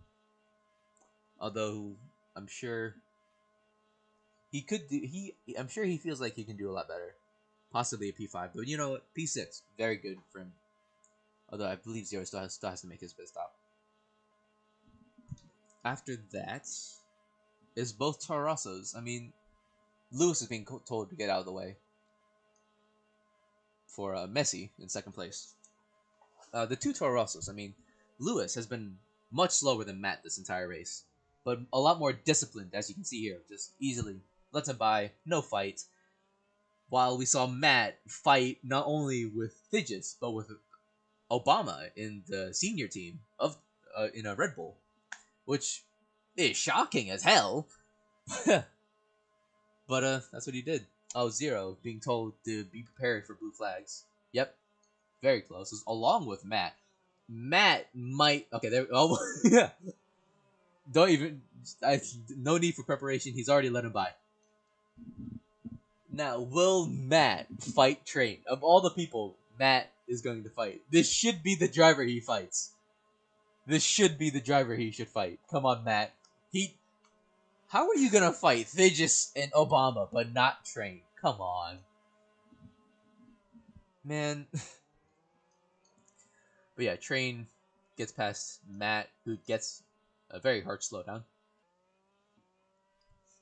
Although I'm sure he could do I'm sure he feels like he can do a lot better. Possibly a P5, but you know what? P6, very good for him. Although I believe Zero still has to make his pit stop. After that is both Toro Rossos. I mean, Lewis is being told to get out of the way. for Messi in second place. The two Toro Rossos. I mean, Lewis has been much slower than Matt this entire race, but a lot more disciplined, as you can see here. Just easily lets him by, no fight. While we saw Matt fight not only with Fidgets, but with Obama in the senior team of in a Red Bull, which is shocking as hell. But that's what he did. Oh, Zero being told to be prepared for blue flags. Yep, very close. It was along with Matt. Matt might. Okay, there. Oh, yeah. Don't even. No need for preparation. He's already let him by. Now, will Matt fight Train? Of all the people Matt is going to fight, this should be the driver he fights. This should be the driver he should fight. Come on, Matt. How are you gonna fight Thigis and Obama, but not Train? Come on. Man. But yeah, Train gets past Matt, who gets a very hard slowdown.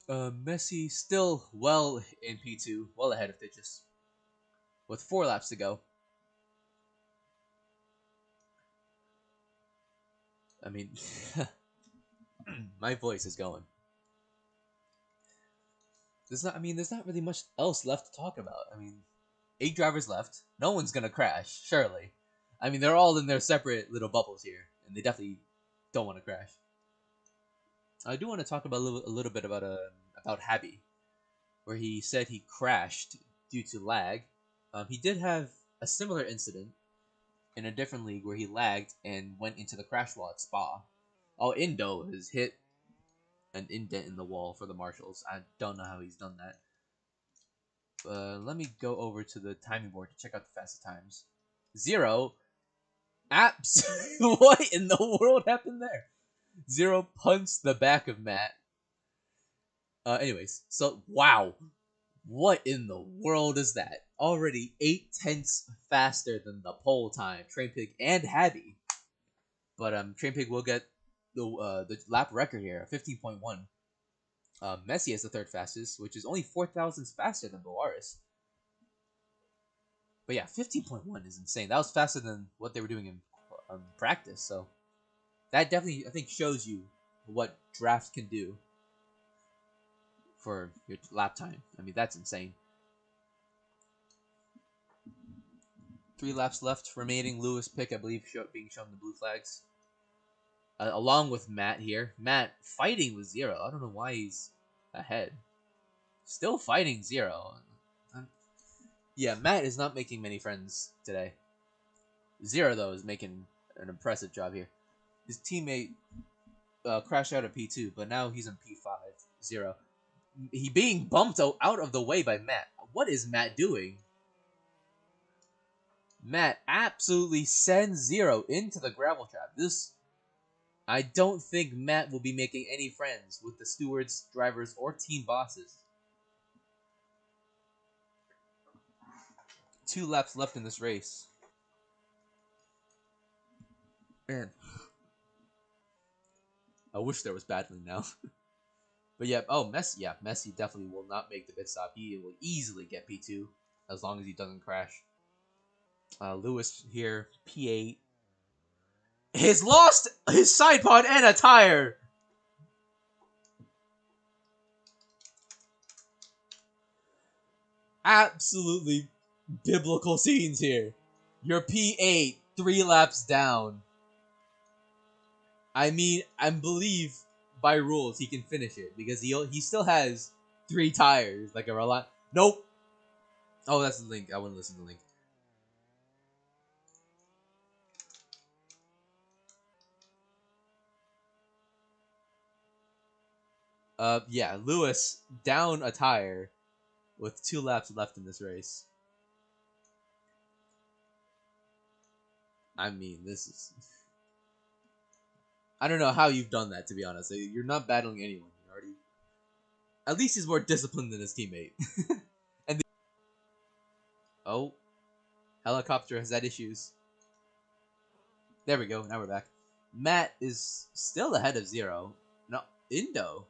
Messi still well in P2, well ahead of Thigis, with 4 laps to go. I mean, my voice is going. There's not really much else left to talk about. I mean, 8 drivers left. No one's gonna crash, surely. I mean, they're all in their separate little bubbles here, and they definitely don't want to crash. I do want to talk about a little bit about Habby, where he said he crashed due to lag. He did have a similar incident in a different league where he lagged and went into the crash wall at Spa. Oh, Indo has hit an indent in the wall for the marshals. I don't know how he's done that. Let me go over to the timing board to check out the fastest times. Zero. Apps. What in the world happened there? Zero punched the back of Matt. Anyways, so wow. What in the world is that? Already 8/10 faster than the pole time. Trainpig and Habby. But Trainpig will get the lap record here, 15.1. Messi is the third fastest, which is only 4 thousandths faster than Boaris. But yeah, 15.1 is insane. That was faster than what they were doing in practice. So that definitely, I think, shows you what draft can do for your lap time. I mean, that's insane. 3 laps left remaining. Lewis pick, I believe, being shown the blue flags. Along with Matt here. Matt fighting with Zero. I don't know why he's ahead. Still fighting Zero. Yeah, Matt is not making many friends today. Zero, though, is making an impressive job here. His teammate crashed out of P2, but now he's in P5. Zero. He being bumped out of the way by Matt. What is Matt doing? Matt absolutely sends Zero into the gravel trap. I don't think Matt will be making any friends with the stewards, drivers, or team bosses. 2 laps left in this race. Man. I wish there was battling now. But yeah, Messi definitely will not make the pit stop. He will easily get P2 as long as he doesn't crash. Lewis here, P8. He's lost his side pod and a tire! Absolutely biblical scenes here. You're P8, 3 laps down. I mean, I believe by rules he can finish it because he still has 3 tires, like a lot. Nope. Oh, that's the link. I wouldn't listen to the link. Yeah, Lewis down a tire with 2 laps left in this race. I mean, this is... I don't know how you've done that, to be honest. You're not battling anyone. You're already... At least he's more disciplined than his teammate. Oh, helicopter has had issues. There we go. Now we're back. Matt is still ahead of Zero. No, Indo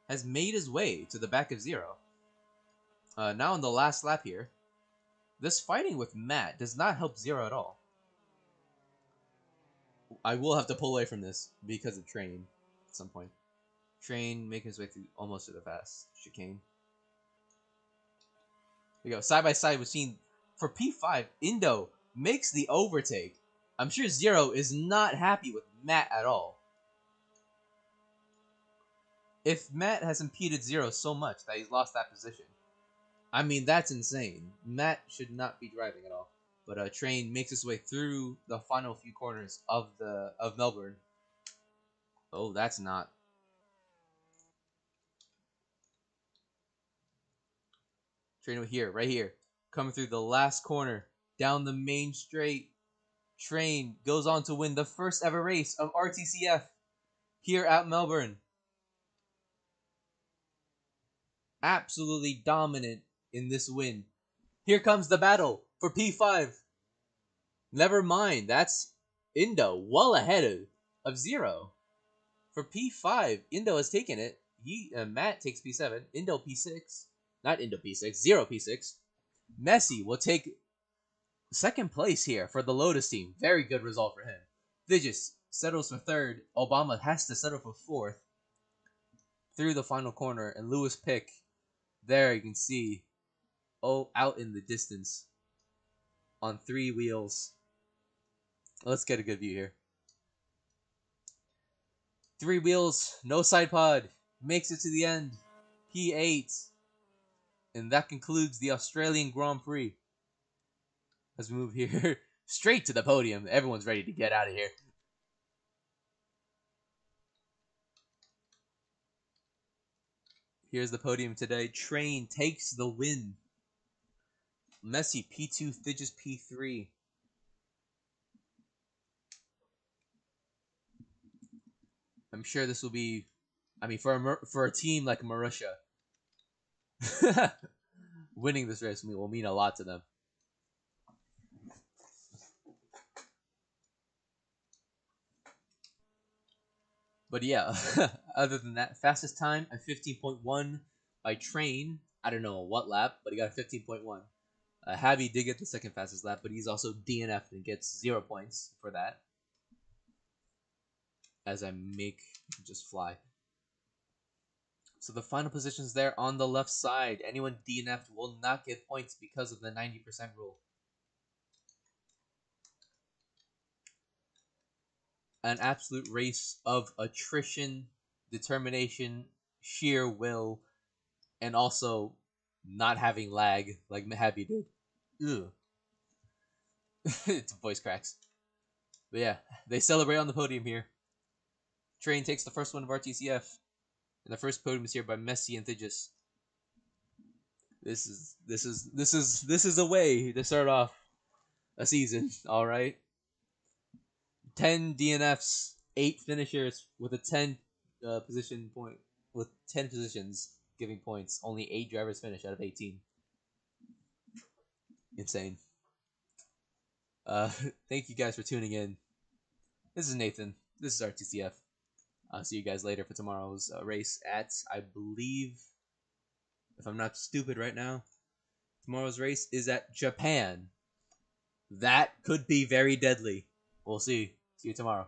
has made his way to the back of Zero. Now on the last lap here. This fighting with Matt does not help Zero at all. I will have to pull away from this because of Train at some point. Train making his way through almost to the fast chicane. Here we go. Side by side, we've seen for P5, Indo makes the overtake. I'm sure Zero is not happy with Matt at all. If Matt has impeded Zero so much that he's lost that position, I mean, that's insane. Matt should not be driving at all. But Train makes his way through the final few corners of Melbourne. Oh, that's not. Train here, right here. Coming through the last corner, down the main straight. Train goes on to win the first ever race of RTCF here at Melbourne. Absolutely dominant in this win. Here comes the battle for P5. Never mind, that's Indo well ahead of Zero. For P5, Indo has taken it. Matt takes P7, Indo P6. Not Indo P6, Zero P6. Messi will take second place here for the Lotus team. Very good result for him. Vigis settles for third. Obama has to settle for fourth. Through the final corner, and Lewis Pick, there you can see, out in the distance on 3 wheels. Let's get a good view here. 3 wheels, no side pod, makes it to the end. P8. And that concludes the Australian Grand Prix. Let's move here straight to the podium. Everyone's ready to get out of here. Here's the podium today. Train takes the win. Messi P2, Thigis P3. I'm sure this will be, I mean, for a team like Marussia, winning this race will mean a lot to them. But yeah, other than that, fastest time at 15.1 by Train. I don't know what lap, but he got a 15.1. Javi did get the second fastest lap, but he's also DNF'd and gets 0 points for that. As I make just fly. So the final positions there on the left side. Anyone DNF'd will not get points because of the 90% rule. An absolute race of attrition, determination, sheer will, and also not having lag like Mahabi did. Ugh. It's voice cracks. But yeah, they celebrate on the podium here. Train takes the first one of RTCF. And the first podium is here by Messi and Thigis. This is a way to start off a season, alright? 10 DNFs, 8 finishers with a 10 position point, with 10 positions giving points. Only 8 drivers finish out of 18. Insane. Thank you guys for tuning in. This is Nathan. This is RTCF. I'll see you guys later for tomorrow's race at, I believe, if I'm not stupid right now, tomorrow's race is at Japan. That could be very deadly. We'll see. See you tomorrow.